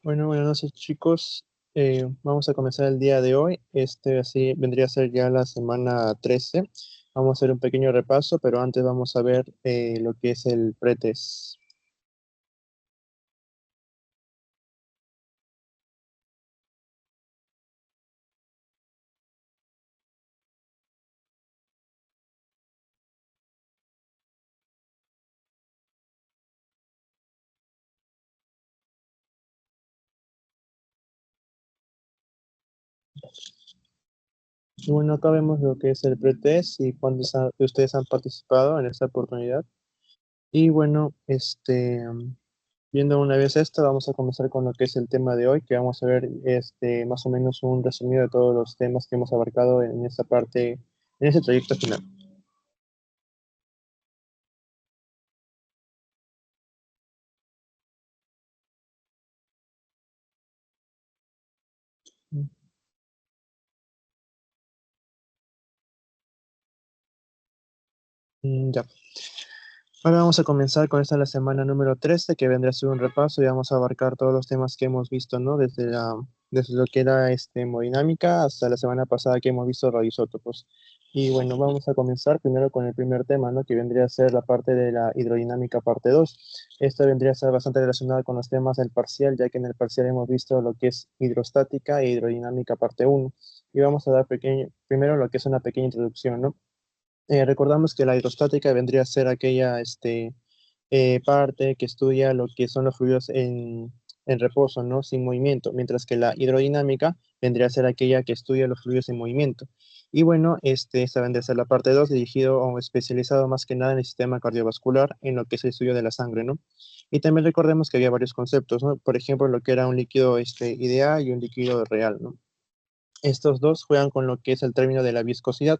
Bueno, buenas noches chicos. Vamos a comenzar el día de hoy. Así vendría a ser ya la semana 13. Vamos a hacer un pequeño repaso, pero antes vamos a ver lo que es el pretest. Y bueno, acá vemos lo que es el pretest y cuántos de ustedes han participado en esta oportunidad. Y bueno, viendo una vez esto, vamos a comenzar con lo que es el tema de hoy, que vamos a ver más o menos un resumido de todos los temas que hemos abarcado en esta parte, en este trayecto final. Ya. Ahora vamos a comenzar con esta la semana número 13, que vendrá a ser un repaso y vamos a abarcar todos los temas que hemos visto, ¿no? Desde lo que era hemodinámica hasta la semana pasada que hemos visto radioisótopos. Y bueno, vamos a comenzar primero con el primer tema, ¿no? Que vendría a ser la parte de la hidrodinámica parte 2. Esta vendría a ser bastante relacionada con los temas del parcial, ya que en el parcial hemos visto lo que es hidrostática e hidrodinámica parte 1. Y vamos a dar primero lo que es una pequeña introducción, ¿no? Recordamos que la hidrostática vendría a ser aquella parte que estudia lo que son los fluidos en reposo, ¿no? Sin movimiento, mientras que la hidrodinámica vendría a ser aquella que estudia los fluidos en movimiento. Y bueno, esta vendría a ser la parte 2, dirigido o especializado más que nada en el sistema cardiovascular, en lo que es el estudio de la sangre, ¿no? Y también recordemos que había varios conceptos, ¿no? Por ejemplo, lo que era un líquido ideal y un líquido real, ¿no? Estos dos juegan con lo que es el término de la viscosidad.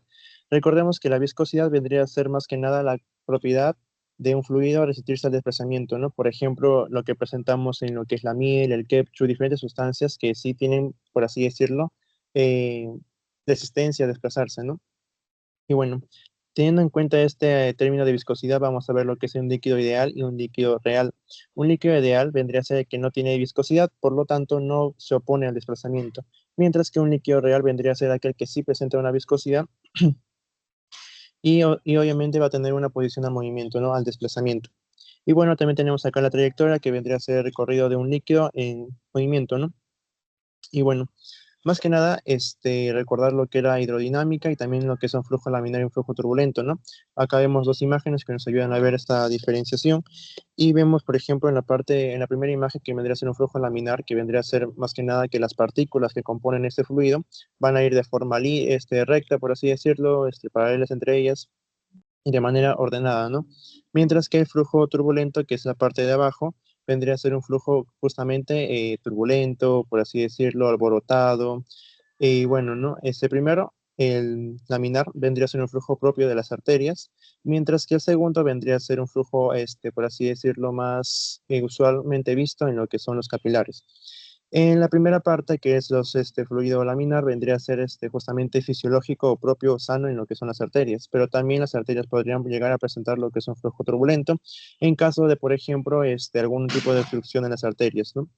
Recordemos que la viscosidad vendría a ser más que nada la propiedad de un fluido a resistirse al desplazamiento, ¿no? Por ejemplo, lo que presentamos en lo que es la miel, el ketchup, diferentes sustancias que sí tienen, por así decirlo, eh, resistencia a desplazarse, ¿no? Y bueno, teniendo en cuenta este término de viscosidad, vamos a ver lo que es un líquido ideal y un líquido real. Un líquido ideal vendría a ser el que no tiene viscosidad, por lo tanto no se opone al desplazamiento, mientras que un líquido real vendría a ser aquel que sí presenta una viscosidad y obviamente va a tener una posición al movimiento, ¿no? Al desplazamiento. Y bueno, también tenemos acá la trayectoria que vendría a ser el recorrido de un líquido en movimiento, ¿no? Y bueno, más que nada, recordar lo que era hidrodinámica y también lo que es un flujo laminar y un flujo turbulento, ¿no? Acá vemos dos imágenes que nos ayudan a ver esta diferenciación y vemos, por ejemplo, en la primera imagen que vendría a ser un flujo laminar, que vendría a ser más que nada que las partículas que componen este fluido van a ir de forma recta, por así decirlo, paralelas entre ellas y de manera ordenada, ¿no? Mientras que el flujo turbulento, que es la parte de abajo, vendría a ser un flujo justamente turbulento, por así decirlo, alborotado. Y bueno, ¿no? Este primero, el laminar, vendría a ser un flujo propio de las arterias, mientras que el segundo vendría a ser un flujo, por así decirlo, más usualmente visto en lo que son los capilares. En la primera parte, que es fluido laminar, vendría a ser justamente fisiológico o propio sano en lo que son las arterias, pero también las arterias podrían llegar a presentar lo que es un flujo turbulento en caso de, por ejemplo, algún tipo de obstrucción en las arterias, ¿no?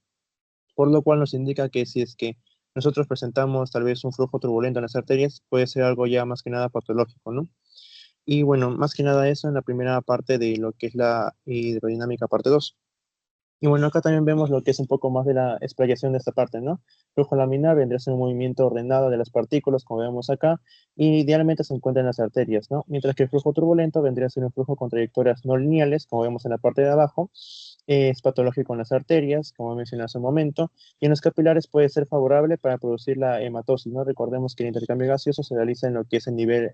Por lo cual nos indica que si es que nosotros presentamos tal vez un flujo turbulento en las arterias, puede ser algo ya más que nada patológico, ¿no? Y bueno, más que nada eso en la primera parte de lo que es la hidrodinámica parte 2. Y bueno, acá también vemos lo que es un poco más de la explicación de esta parte, ¿no? Flujo laminar vendría a ser un movimiento ordenado de las partículas, como vemos acá, y idealmente se encuentra en las arterias, ¿no? Mientras que el flujo turbulento vendría a ser un flujo con trayectorias no lineales, como vemos en la parte de abajo, es patológico en las arterias, como mencioné hace un momento, y en los capilares puede ser favorable para producir la hematosis, ¿no? Recordemos que el intercambio gaseoso se realiza en lo que es el nivel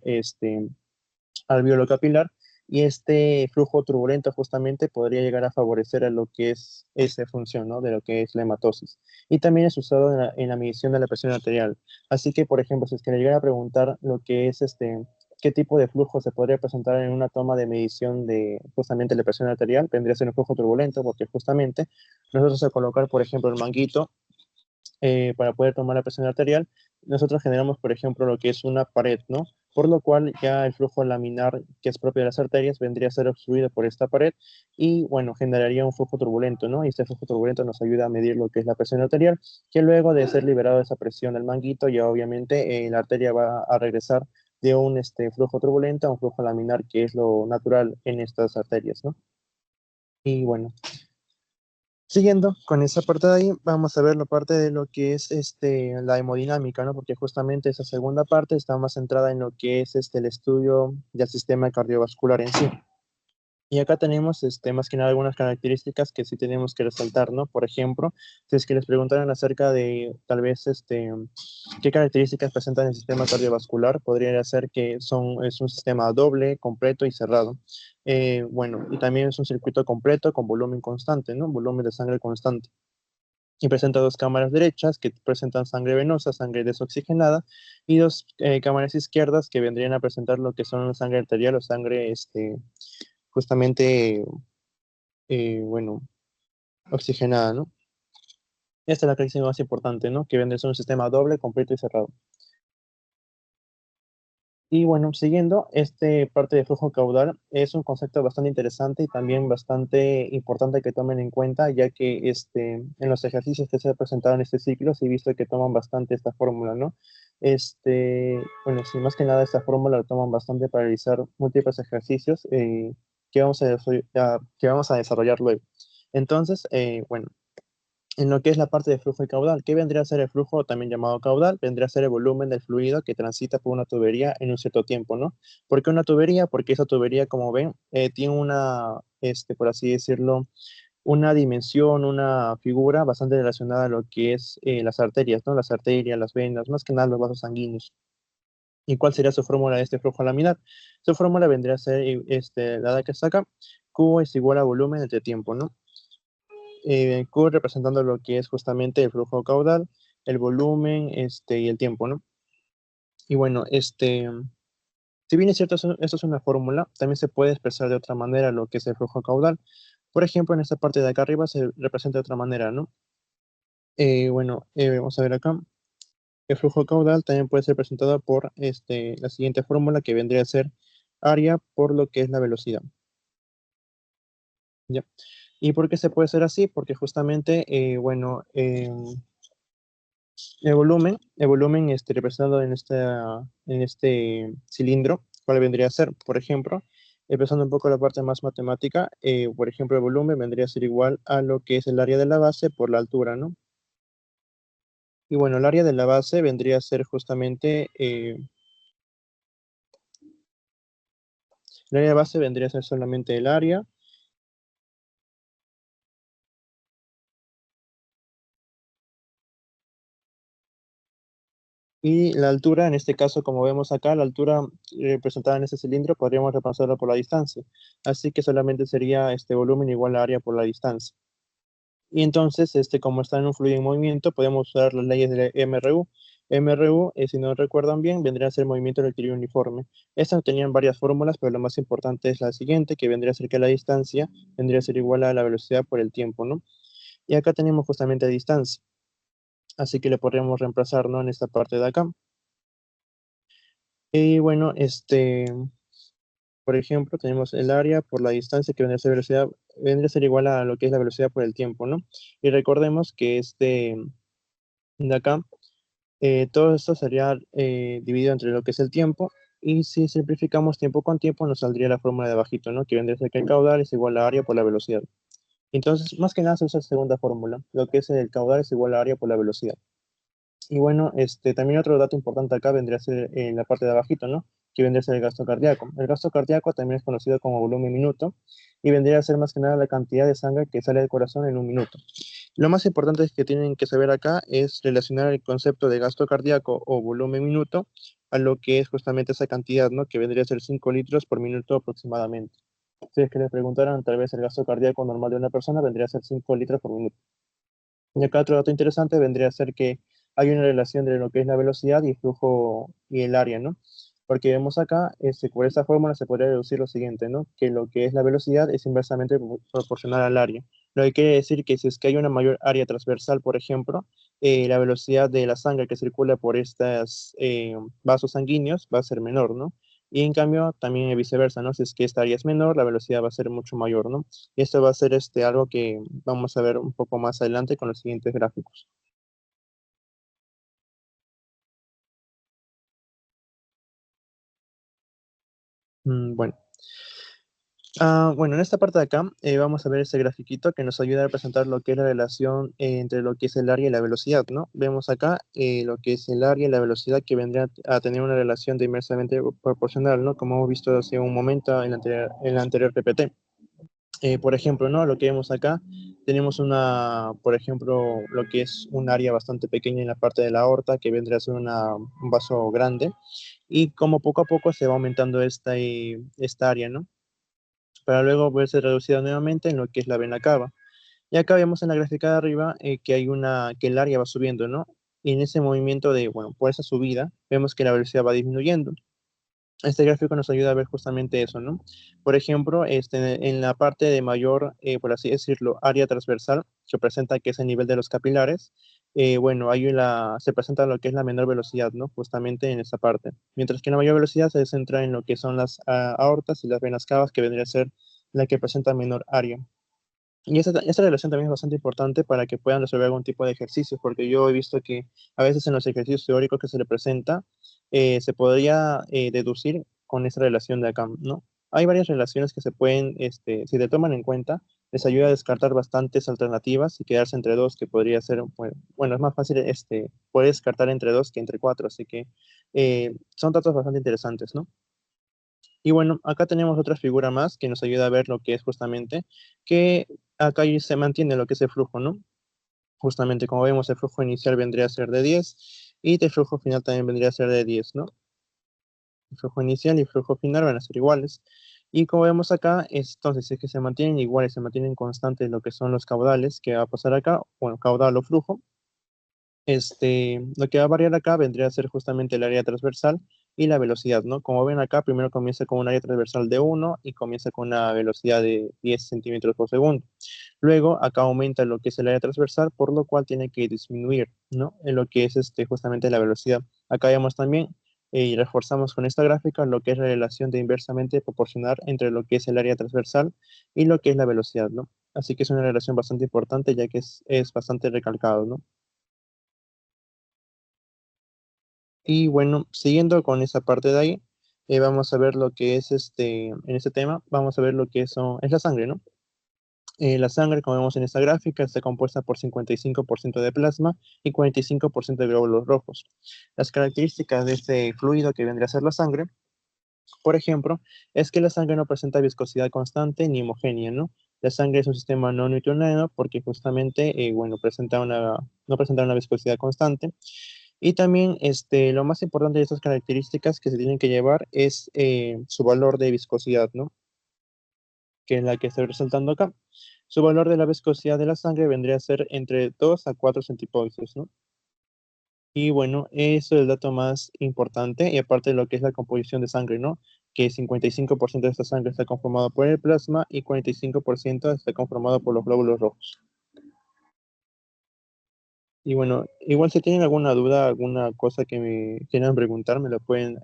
alveolo capilar, y este flujo turbulento justamente podría llegar a favorecer a lo que es esa función, ¿no? De lo que es la hematosis. Y también es usado en la medición de la presión arterial. Así que, por ejemplo, si es que le llegara a preguntar lo que es qué tipo de flujo se podría presentar en una toma de medición de justamente la presión arterial, vendría a ser un flujo turbulento, porque justamente nosotros al colocar, por ejemplo, el manguito para poder tomar la presión arterial, nosotros generamos, por ejemplo, lo que es una pared, ¿no? por lo cual ya el flujo laminar que es propio de las arterias vendría a ser obstruido por esta pared y, bueno, generaría un flujo turbulento, ¿no? Y este flujo turbulento nos ayuda a medir lo que es la presión arterial, que luego de ser liberado de esa presión del manguito, ya obviamente la arteria va a regresar de un flujo turbulento a un flujo laminar, que es lo natural en estas arterias, ¿no? Y bueno, siguiendo con esa parte de ahí, vamos a ver la parte de lo que es la hemodinámica, ¿no? Porque justamente esa segunda parte está más centrada en lo que es el estudio del sistema cardiovascular en sí. Y acá tenemos más que nada algunas características que sí tenemos que resaltar, ¿no? Por ejemplo, si es que les preguntaran acerca de tal vez qué características presentan el sistema cardiovascular, podría ser que es un sistema doble, completo y cerrado. Bueno, y también es un circuito completo con volumen constante, ¿no? Volumen de sangre constante. Y presenta dos cámaras derechas que presentan sangre venosa, sangre desoxigenada, y dos cámaras izquierdas que vendrían a presentar lo que son la sangre arterial o sangre justamente, bueno, oxigenada, ¿no? Esta es la característica más importante, ¿no? Que vendría a ser un sistema doble, completo y cerrado. Y bueno, siguiendo, este parte de flujo caudal es un concepto bastante interesante y también bastante importante que tomen en cuenta, ya que en los ejercicios que se han presentado en este ciclo, sí he visto que toman bastante esta fórmula, ¿no? Bueno, sí, más que nada esta fórmula la toman bastante para realizar múltiples ejercicios que vamos a desarrollar luego. Entonces, bueno, en lo que es la parte de flujo y caudal. ¿Qué vendría a ser el flujo, también llamado caudal? Vendría a ser el volumen del fluido que transita por una tubería en un cierto tiempo, ¿no? ¿Por qué una tubería? Porque esa tubería, como ven, tiene una, por así decirlo, una dimensión, una figura bastante relacionada a lo que es las arterias, ¿no? Las arterias, las venas, más que nada los vasos sanguíneos. ¿Y cuál sería su fórmula de este flujo laminar? Su fórmula vendría a ser, dada que está acá, Q es igual a volumen entre tiempo, ¿no? Q representando lo que es justamente el flujo caudal, el volumen, y el tiempo, ¿no? Y bueno, si bien es cierto, esto es una fórmula, también se puede expresar de otra manera lo que es el flujo caudal. Por ejemplo, en esta parte de acá arriba se representa de otra manera, ¿no? Bueno, vamos a ver acá. El flujo caudal también puede ser presentado por la siguiente fórmula que vendría a ser área por lo que es la velocidad. ¿Ya? ¿Y por qué se puede hacer así? Porque justamente, bueno, el volumen representado en este cilindro, ¿cuál vendría a ser? Por ejemplo, empezando un poco la parte más matemática, por ejemplo, el volumen vendría a ser igual a lo que es el área de la base por la altura, ¿no? Y bueno, el área de la base vendría a ser justamente, el área de base vendría a ser solamente el área. Y la altura, en este caso, como vemos acá, la altura representada en este cilindro, podríamos repasarla por la distancia. Así que solamente sería este volumen igual a área por la distancia. Y entonces, como está en un fluido en movimiento, podemos usar las leyes de MRU. MRU, si no recuerdan bien, vendría a ser movimiento rectilíneo uniforme. Estas tenían varias fórmulas, pero lo más importante es la siguiente, que vendría a ser que la distancia vendría a ser igual a la velocidad por el tiempo, ¿no? Y acá tenemos justamente distancia. Así que le podríamos reemplazar, ¿no? En esta parte de acá. Y bueno, por ejemplo, tenemos el área por la distancia que vendría a ser velocidad, vendría a ser igual a lo que es la velocidad por el tiempo, ¿no? Y recordemos que de acá, todo esto sería dividido entre lo que es el tiempo, y si simplificamos tiempo con tiempo, nos saldría la fórmula de abajito, ¿no? Que vendría a ser que el caudal es igual a área por la velocidad. Entonces, más que nada se usa la segunda fórmula, lo que es el caudal es igual a área por la velocidad. Y bueno, también otro dato importante acá vendría a ser en la parte de abajito, ¿no? Que vendría a ser el gasto cardíaco. El gasto cardíaco también es conocido como volumen minuto y vendría a ser más que nada la cantidad de sangre que sale del corazón en un minuto. Lo más importante es que tienen que saber acá es relacionar el concepto de gasto cardíaco o volumen minuto a lo que es justamente esa cantidad, ¿no? Que vendría a ser 5 litros por minuto aproximadamente. Si es que les preguntaran, tal vez el gasto cardíaco normal de una persona vendría a ser 5 litros por minuto. Y acá otro dato interesante vendría a ser que hay una relación entre lo que es la velocidad y el flujo y el área, ¿no? Porque vemos acá, por esta fórmula se podría deducir lo siguiente, ¿no? Que lo que es la velocidad es inversamente proporcional al área. Lo que quiere decir que si es que hay una mayor área transversal, por ejemplo, la velocidad de la sangre que circula por estos vasos sanguíneos va a ser menor, ¿no? Y en cambio, también viceversa, ¿no? Si es que esta área es menor, la velocidad va a ser mucho mayor, ¿no? Y esto va a ser algo que vamos a ver un poco más adelante con los siguientes gráficos. Bueno. Bueno, en esta parte de acá vamos a ver este grafiquito que nos ayuda a representar lo que es la relación entre lo que es el área y la velocidad, ¿no? Vemos acá lo que es el área y la velocidad que vendría a tener una relación de inversamente proporcional, ¿no? Como hemos visto hace un momento en la anterior PPT. Por ejemplo, ¿no? Lo que vemos acá, tenemos por ejemplo, lo que es un área bastante pequeña en la parte de la aorta que vendría a ser un vaso grande y como poco a poco se va aumentando esta área, ¿no? Para luego verse reducida nuevamente en lo que es la vena cava. Y acá vemos en la gráfica de arriba que el área va subiendo, ¿no? Y en ese movimiento bueno, por esa subida, vemos que la velocidad va disminuyendo. Este gráfico nos ayuda a ver justamente eso, ¿no? Por ejemplo, en la parte de mayor, por así decirlo, área transversal, que presenta que es el nivel de los capilares, bueno, se presenta lo que es la menor velocidad, ¿no? Justamente en esa parte. Mientras que la mayor velocidad se centra en lo que son las aortas y las venas cavas, que vendría a ser la que presenta menor área. Y esta relación también es bastante importante para que puedan resolver algún tipo de ejercicios, porque yo he visto que a veces en los ejercicios teóricos que se le presenta, se podría deducir con esta relación de acá, ¿no? Hay varias relaciones que se pueden, si te toman en cuenta, les ayuda a descartar bastantes alternativas y quedarse entre dos, que podría ser, bueno, es más fácil, poder descartar entre dos que entre cuatro, así que son datos bastante interesantes, ¿no? Y bueno, acá tenemos otra figura más que nos ayuda a ver lo que es justamente, que acá ahí se mantiene lo que es el flujo, ¿no? Justamente como vemos, el flujo inicial vendría a ser de 10 y el flujo final también vendría a ser de 10, ¿no? El flujo inicial y el flujo final van a ser iguales. Y como vemos acá, entonces si es que se mantienen iguales, se mantienen constantes lo que son los caudales, que va a pasar acá, bueno, caudal o flujo, lo que va a variar acá vendría a ser justamente el área transversal y la velocidad, ¿no? Como ven acá, primero comienza con un área transversal de 1 y comienza con una velocidad de 10 centímetros por segundo. Luego, acá aumenta lo que es el área transversal, por lo cual tiene que disminuir, ¿no? En lo que es justamente la velocidad. Acá vemos también y reforzamos con esta gráfica lo que es la relación de inversamente proporcional entre lo que es el área transversal y lo que es la velocidad, ¿no? Así que es una relación bastante importante ya que es bastante recalcado, ¿no? Y bueno, siguiendo con esa parte de ahí, vamos a ver lo que es en este tema, vamos a ver lo que es la sangre, ¿no? La sangre, como vemos en esta gráfica, está compuesta por 55% de plasma y 45% de glóbulos rojos. Las características de este fluido que vendría a ser la sangre, por ejemplo, es que la sangre no presenta viscosidad constante ni homogénea, ¿no? La sangre es un sistema no newtoniano porque justamente, bueno, no presenta una viscosidad constante. Y también lo más importante de estas características que se tienen que llevar es su valor de viscosidad, ¿no? Que es la que estoy resaltando acá. Su valor de la viscosidad de la sangre vendría a ser entre 2 a 4 centipoides, ¿no? Y bueno, eso es el dato más importante, y aparte de lo que es la composición de sangre, ¿no? Que 55% de esta sangre está conformado por el plasma y 45% está conformado por los glóbulos rojos. Y bueno, igual si tienen alguna duda, alguna cosa que me quieran preguntar, me lo pueden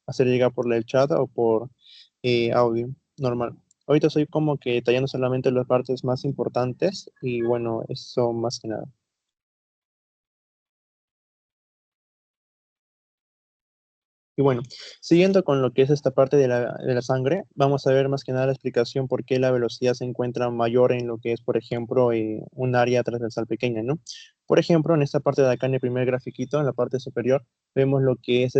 hacer llegar por el chat o por audio normal. Ahorita soy como que detallando solamente las partes más importantes y bueno, eso más que nada. Y bueno, siguiendo con lo que es esta parte de la sangre, vamos a ver más que nada la explicación por qué la velocidad se encuentra mayor en lo que es, por ejemplo, un área transversal pequeña, ¿no? Por ejemplo, en esta parte de acá, en el primer grafiquito, en la parte superior, vemos lo que es,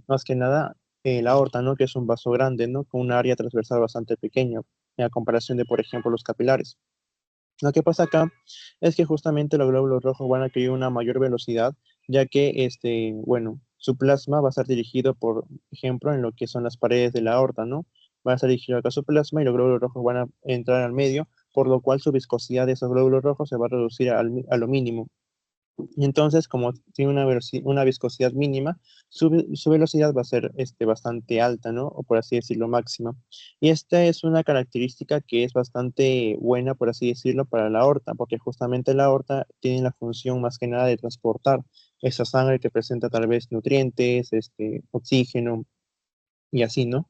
más que nada, la aorta, ¿no? Que es un vaso grande, ¿no? Con un área transversal bastante pequeña, a comparación de, por ejemplo, los capilares. Lo que pasa acá es que justamente los glóbulos rojos van a adquirir una mayor velocidad, ya que, bueno, su plasma va a ser dirigido, por ejemplo, en lo que son las paredes de la aorta, ¿no? Va a ser dirigido acá su plasma y los glóbulos rojos van a entrar al medio, por lo cual su viscosidad de esos glóbulos rojos se va a reducir a lo mínimo. Y entonces, como tiene una viscosidad mínima, su velocidad va a ser bastante alta, ¿no? O por así decirlo, máxima. Y esta es una característica que es bastante buena, por así decirlo, para la aorta, porque justamente la aorta tiene la función más que nada de transportar esa sangre que presenta tal vez nutrientes, oxígeno y así, ¿no?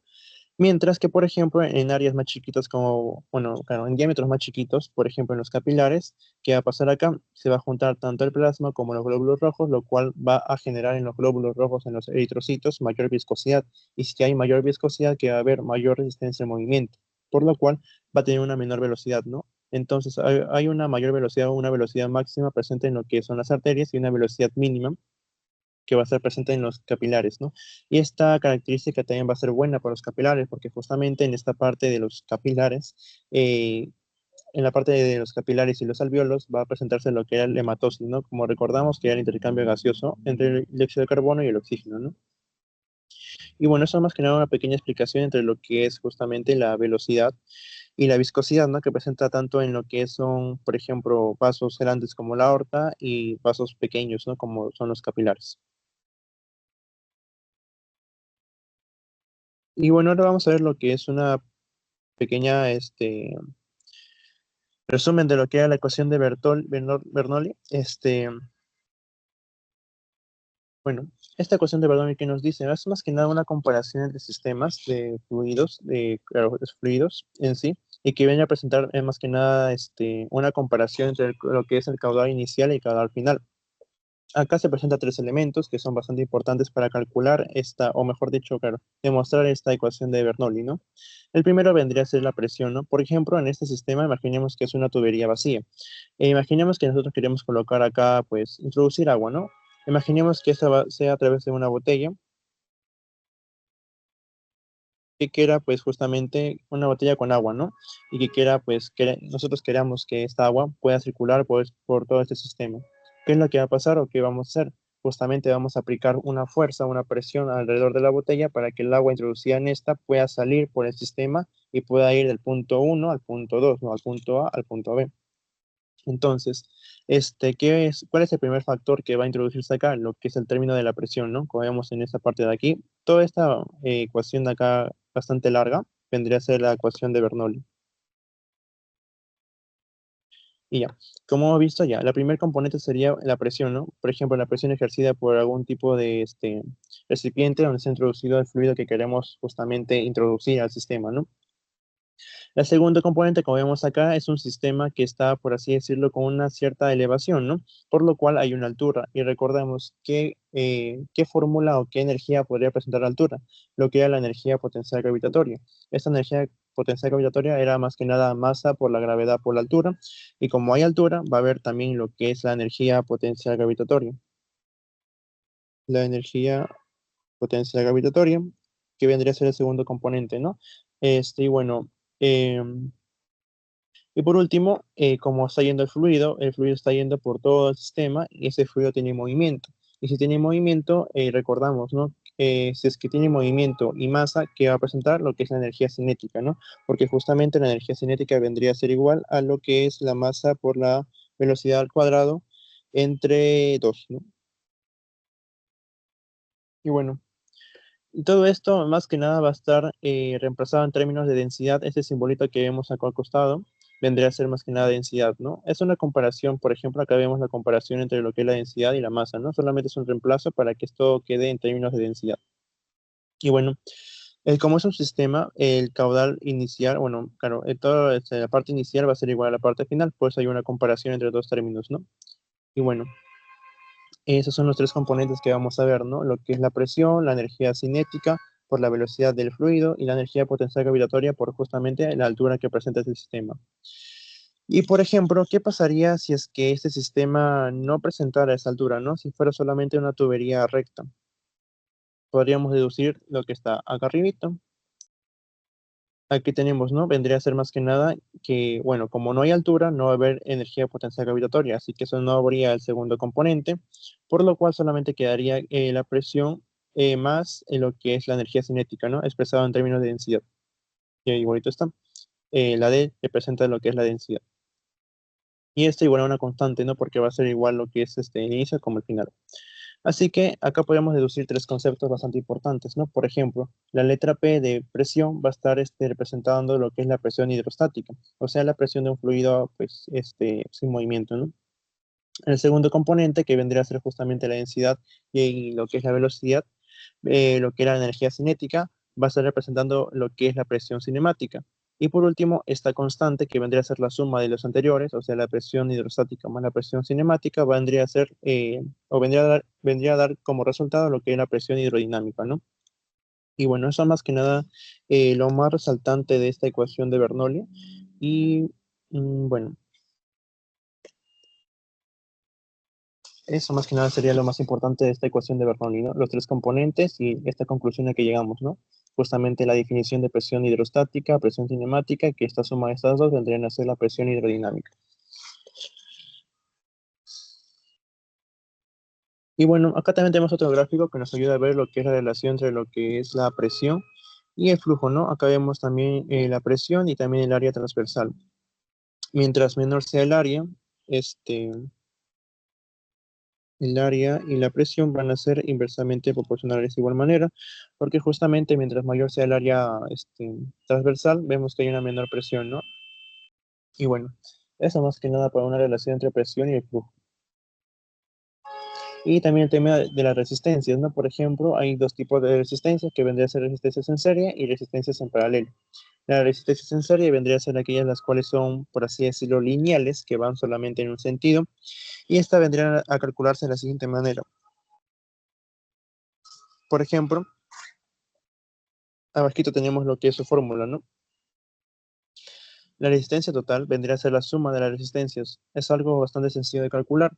Mientras que, por ejemplo, en áreas más chiquitas como, bueno, claro, en diámetros más chiquitos, por ejemplo, en los capilares, ¿qué va a pasar acá? Se va a juntar tanto el plasma como los glóbulos rojos, lo cual va a generar en los glóbulos rojos, en los eritrocitos, mayor viscosidad. Y si hay mayor viscosidad, que va a haber mayor resistencia al movimiento, por lo cual va a tener una menor velocidad, ¿no? Entonces, hay una mayor velocidad o una velocidad máxima presente en lo que son las arterias y una velocidad mínima que va a estar presente en los capilares, ¿no? Y esta característica también va a ser buena para los capilares, porque justamente en esta parte de los capilares, en la parte de los capilares y los alvéolos va a presentarse lo que era el hematosis, ¿no? Como recordamos que era el intercambio gaseoso entre el dióxido de carbono y el oxígeno, ¿no? Y bueno, eso es más que nada una pequeña explicación entre lo que es justamente la velocidad y la viscosidad, ¿no? Que presenta tanto en lo que son, por ejemplo, vasos grandes como la aorta y vasos pequeños, ¿no? Como son los capilares. Y bueno, ahora vamos a ver lo que es una pequeña resumen de lo que era la ecuación de Bernoulli. Bueno, esta ecuación de Bernoulli que nos dice es más que nada una comparación entre sistemas de fluidos, claro, los fluidos en sí, y que viene a presentar más que nada una comparación entre lo que es el caudal inicial y el caudal final. Acá se presentan tres elementos que son bastante importantes para calcular esta, o mejor dicho, claro, demostrar esta ecuación de Bernoulli, ¿no? El primero vendría a ser la presión, ¿no? Por ejemplo, en este sistema, imaginemos que es una tubería vacía. Imaginemos que nosotros queremos colocar acá, pues, introducir agua, ¿no? Imaginemos que esa sea a través de una botella, que quiera, pues, justamente una botella con agua, ¿no? Y que quiera, pues, que nosotros queramos que esta agua pueda circular, pues, por todo este sistema. ¿Qué es lo que va a pasar o qué vamos a hacer? Justamente vamos a aplicar una fuerza, una presión alrededor de la botella para que el agua introducida en esta pueda salir por el sistema y pueda ir del punto uno al punto 2, ¿no? Al punto A al punto B. Entonces, ¿cuál es el primer factor que va a introducirse acá? Lo que es el término de la presión, ¿no? Como vemos en esta parte de aquí, toda esta ecuación de acá bastante larga vendría a ser la ecuación de Bernoulli. Y ya, como hemos visto ya, la primer componente sería la presión, ¿no? Por ejemplo, la presión ejercida por algún tipo de recipiente donde se ha introducido el fluido que queremos justamente introducir al sistema, ¿no? La segunda componente, como vemos acá, es un sistema que está, por así decirlo, con una cierta elevación, ¿no? Por lo cual hay una altura. Y recordemos qué fórmula o qué energía podría presentar la altura, lo que era la energía potencial gravitatoria. Esta energía potencial gravitatoria era más que nada masa por la gravedad por la altura. Y como hay altura, va a haber también lo que es la energía potencial gravitatoria. La energía potencial gravitatoria, que vendría a ser el segundo componente, ¿no? Y bueno, em, y por último, como está yendo el fluido está yendo por todo el sistema y ese fluido tiene movimiento. Y si tiene movimiento, recordamos, ¿no? Si es que tiene movimiento y masa, ¿qué va a presentar? Lo que es la energía cinética, ¿no? Porque justamente la energía cinética vendría a ser igual a lo que es la masa por la velocidad al cuadrado entre 2, ¿no? Y bueno, y todo esto más que nada va a estar reemplazado en términos de densidad. Este simbolito que vemos acá al costado vendría a ser más que nada densidad, ¿no? Es una comparación, por ejemplo, acá vemos la comparación entre lo que es la densidad y la masa, ¿no? Solamente es un reemplazo para que esto quede en términos de densidad. Y bueno, como es un sistema, el caudal inicial, bueno, claro, toda la parte inicial va a ser igual a la parte final, pues hay una comparación entre dos términos, ¿no? Y bueno, esos son los tres componentes que vamos a ver, ¿no? Lo que es la presión, la energía cinética por la velocidad del fluido y la energía potencial gravitatoria por justamente la altura que presenta ese sistema. Y por ejemplo, ¿qué pasaría si es que este sistema no presentara esa altura, ¿no? Si fuera solamente una tubería recta. Podríamos deducir lo que está acá arribita. Aquí tenemos, ¿no? Vendría a ser más que nada que, bueno, como no hay altura, no va a haber energía potencial gravitatoria, así que eso no habría el segundo componente, por lo cual solamente quedaría la presión más lo que es la energía cinética, ¿no? Expresado en términos de densidad. Y ahí igualito está. La D representa lo que es la densidad. Y esto igual a una constante, ¿no? Porque va a ser igual lo que es el inicio como el final. Así que acá podemos deducir tres conceptos bastante importantes, ¿no? Por ejemplo, la letra P de presión va a estar representando lo que es la presión hidrostática, o sea, la presión de un fluido, pues, sin movimiento, ¿no? El segundo componente, que vendría a ser justamente la densidad y lo que es la velocidad, lo que era la energía cinética, va a estar representando lo que es la presión cinemática. Y por último, esta constante, que vendría a ser la suma de los anteriores, o sea, la presión hidrostática más la presión cinemática, vendría a ser, o vendría a dar como resultado lo que es la presión hidrodinámica, ¿no? Y bueno, eso más que nada lo más resaltante de esta ecuación de Bernoulli. Y bueno, eso más que nada sería lo más importante de esta ecuación de Bernoulli, ¿no? Los tres componentes y esta conclusión a que llegamos, ¿no? Justamente la definición de presión hidrostática, presión cinemática, que esta suma de estas dos vendrían a ser la presión hidrodinámica. Y bueno, acá también tenemos otro gráfico que nos ayuda a ver lo que es la relación entre lo que es la presión y el flujo, ¿no? Acá vemos también la presión y también el área transversal. Mientras menor sea este, el área y la presión van a ser inversamente proporcionales de igual manera, porque justamente mientras mayor sea el área transversal, vemos que hay una menor presión, ¿no? Y bueno, eso más que nada para una relación entre presión y el flujo. Y también el tema de las resistencias, ¿no? Por ejemplo, hay dos tipos de resistencias que vendrían a ser resistencias en serie y resistencias en paralelo. Las resistencias en serie vendrían a ser aquellas las cuales son, por así decirlo, lineales, que van solamente en un sentido, y esta vendrían a calcularse de la siguiente manera. Por ejemplo, abajito tenemos lo que es su fórmula, ¿no? La resistencia total vendría a ser la suma de las resistencias. Es algo bastante sencillo de calcular.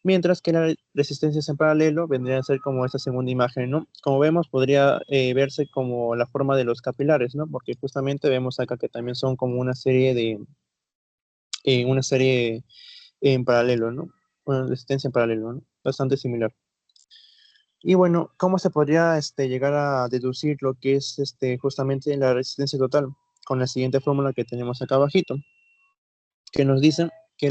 Mientras que las resistencias en paralelo vendrían a ser como esta segunda imagen, ¿no? Como vemos, podría verse como la forma de los capilares, ¿no? Porque justamente vemos acá que también son como una serie en paralelo, ¿no? Una resistencia en paralelo, ¿no? Bastante similar. Y bueno, ¿cómo se podría llegar a deducir lo que es justamente la resistencia total? Con la siguiente fórmula que tenemos acá abajito, que nos dicen que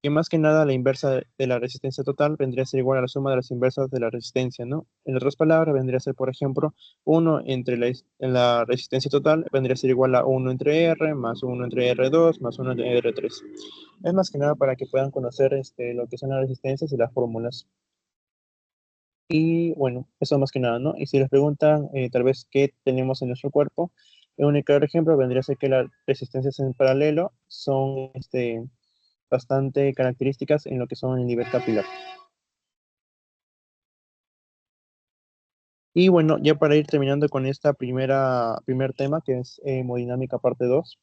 que más que nada la inversa de la resistencia total vendría a ser igual a la suma de las inversas de la resistencia, ¿no? En otras palabras, vendría a ser, por ejemplo, 1 entre en la resistencia total vendría a ser igual a 1 entre R más 1 entre R2 más 1 entre R3. Es más que nada para que puedan conocer lo que son las resistencias y las fórmulas. Y bueno, eso más que nada, ¿no? Y si les preguntan tal vez qué tenemos en nuestro cuerpo, el único ejemplo vendría a ser que las resistencias en paralelo son bastante características en lo que son el nivel capilar. Y bueno, ya para ir terminando con esta primer tema, que es hemodinámica parte 2,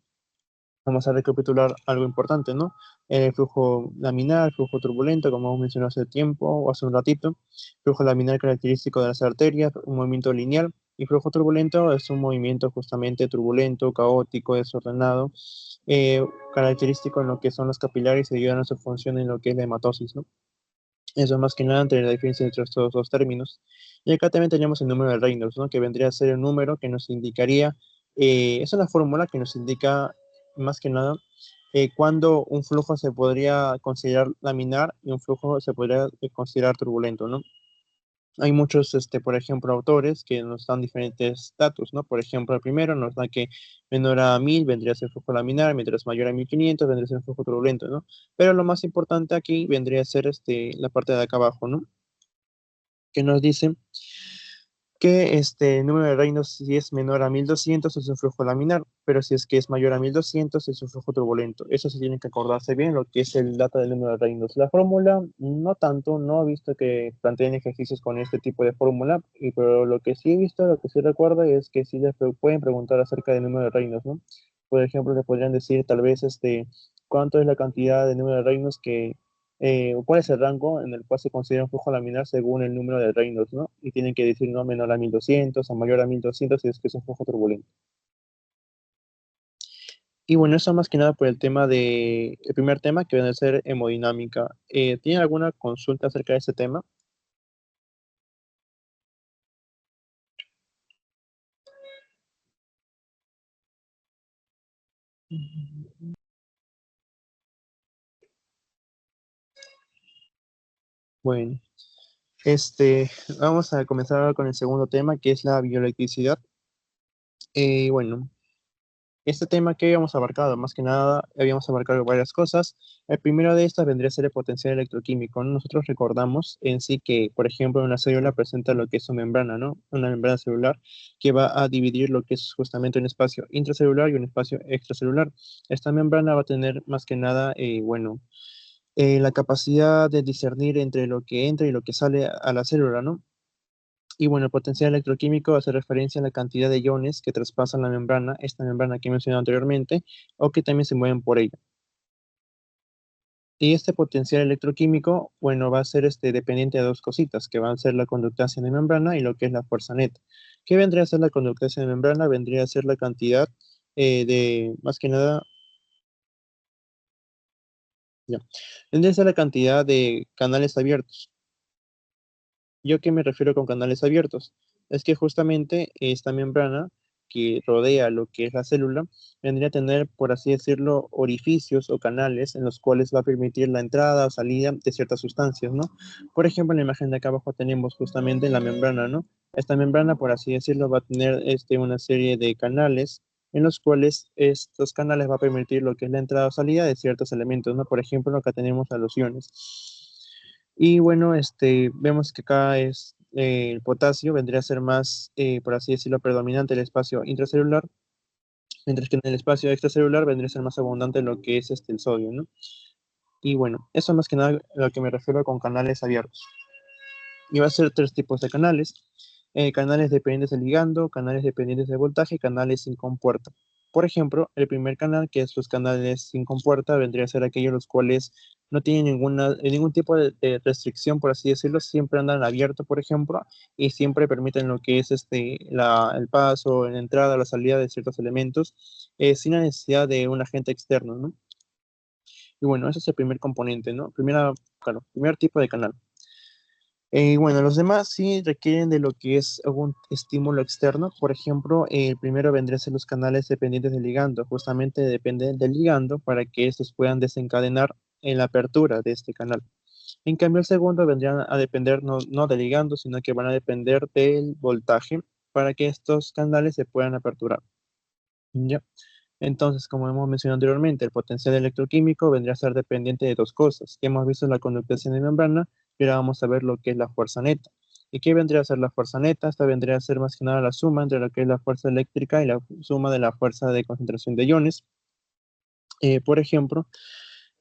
vamos a recapitular algo importante, ¿no? El flujo laminar, flujo turbulento, como hemos mencionado hace tiempo o hace un ratito. Flujo laminar característico de las arterias, un movimiento lineal. Y flujo turbulento es un movimiento justamente turbulento, caótico, desordenado, característico en lo que son los capilares y ayudan a su función en lo que es la hematosis, ¿no? Eso más que nada entre la diferencia entre estos dos términos. Y acá también tenemos el número de Reynolds, ¿no? Que vendría a ser el número que nos indicaría, es una fórmula que nos indica más que nada cuándo un flujo se podría considerar laminar y un flujo se podría considerar turbulento, ¿no? Hay muchos, por ejemplo, autores que nos dan diferentes datos, ¿no? Por ejemplo, el primero nos da que menor a 1000 vendría a ser flujo laminar, mientras mayor a 1500 vendría a ser flujo turbulento, ¿no? Pero lo más importante aquí vendría a ser la parte de acá abajo, ¿no? Que nos dice que este número de reinos, si es menor a 1200 es un flujo laminar, pero si es que es mayor a 1200 es un flujo turbulento. Eso sí tienen que acordarse bien lo que es el dato del número de reinos. La fórmula, no tanto, no he visto que planteen ejercicios con este tipo de fórmula, pero lo que sí he visto, lo que sí recuerdo es que sí les pueden preguntar acerca del número de reinos, ¿no? Por ejemplo, le podrían decir tal vez cuánto es la cantidad de número de reinos o cuál es el rango en el cual se considera un flujo laminar según el número de reinos, ¿no? Y tienen que decir no menor a 1200 o mayor a 1200 si es que es un flujo turbulento. Y bueno, eso más que nada por el primer tema que viene a ser hemodinámica. ¿Tienen alguna consulta acerca de ese tema? Bueno, vamos a comenzar ahora con el segundo tema, que es la bioelectricidad. Bueno, este tema que habíamos abarcado, más que nada, habíamos abarcado varias cosas. El primero de estas vendría a ser el potencial electroquímico, ¿no? Nosotros recordamos en sí que, por ejemplo, una célula presenta lo que es su membrana, ¿no? Una membrana celular que va a dividir lo que es justamente un espacio intracelular y un espacio extracelular. Esta membrana va a tener más que nada, la capacidad de discernir entre lo que entra y lo que sale a la célula, ¿no? Y bueno, el potencial electroquímico hace referencia a la cantidad de iones que traspasan la membrana, esta membrana que he mencionado anteriormente, o que también se mueven por ella. Y este potencial electroquímico, bueno, va a ser dependiente de dos cositas, que van a ser la conductancia de membrana y lo que es la fuerza neta. ¿Qué vendría a ser la conductancia de membrana? Vendría a ser la cantidad más que nada, ya, vendría a ser la cantidad de canales abiertos. ¿Yo qué me refiero con canales abiertos? Es que justamente esta membrana que rodea lo que es la célula vendría a tener, por así decirlo, orificios o canales en los cuales va a permitir la entrada o salida de ciertas sustancias, ¿no? Por ejemplo, en la imagen de acá abajo tenemos justamente la membrana, ¿no? Esta membrana, por así decirlo, va a tener una serie de canales en los cuales estos canales va a permitir lo que es la entrada o salida de ciertos elementos, ¿no? Por ejemplo, acá tenemos a los iones. Y bueno, vemos que acá el potasio vendría a ser más, por así decirlo, predominante el espacio intracelular, mientras que en el espacio extracelular vendría a ser más abundante lo que es el sodio, ¿no? Y bueno, eso más que nada a lo que me refiero con canales abiertos. Y va a ser tres tipos de canales. Canales dependientes del ligando, canales dependientes del voltaje y canales sin compuerta. Por ejemplo, el primer canal, que es los canales sin compuerta, vendría a ser aquellos los cuales no tienen ningún tipo de restricción, por así decirlo, siempre andan abiertos, por ejemplo, y siempre permiten lo que es el paso, la entrada, la salida de ciertos elementos, sin la necesidad de un agente externo, ¿no? Y bueno, ese es el primer componente, ¿no? Claro, primer tipo de canal. Bueno, los demás sí requieren de lo que es algún estímulo externo. Por ejemplo, el primero vendría a ser los canales dependientes del ligando. Justamente depende del ligando para que estos puedan desencadenar en la apertura de este canal. En cambio, el segundo vendría a depender no del ligando, sino que van a depender del voltaje para que estos canales se puedan aperturar. ¿Ya? Entonces, como hemos mencionado anteriormente, el potencial electroquímico vendría a ser dependiente de dos cosas. Que hemos visto la conductación de membrana y ahora vamos a ver lo que es la fuerza neta. ¿Y qué vendría a ser la fuerza neta? Esta vendría a ser más que nada la suma entre lo que es la fuerza eléctrica y la suma de la fuerza de concentración de iones. Por ejemplo,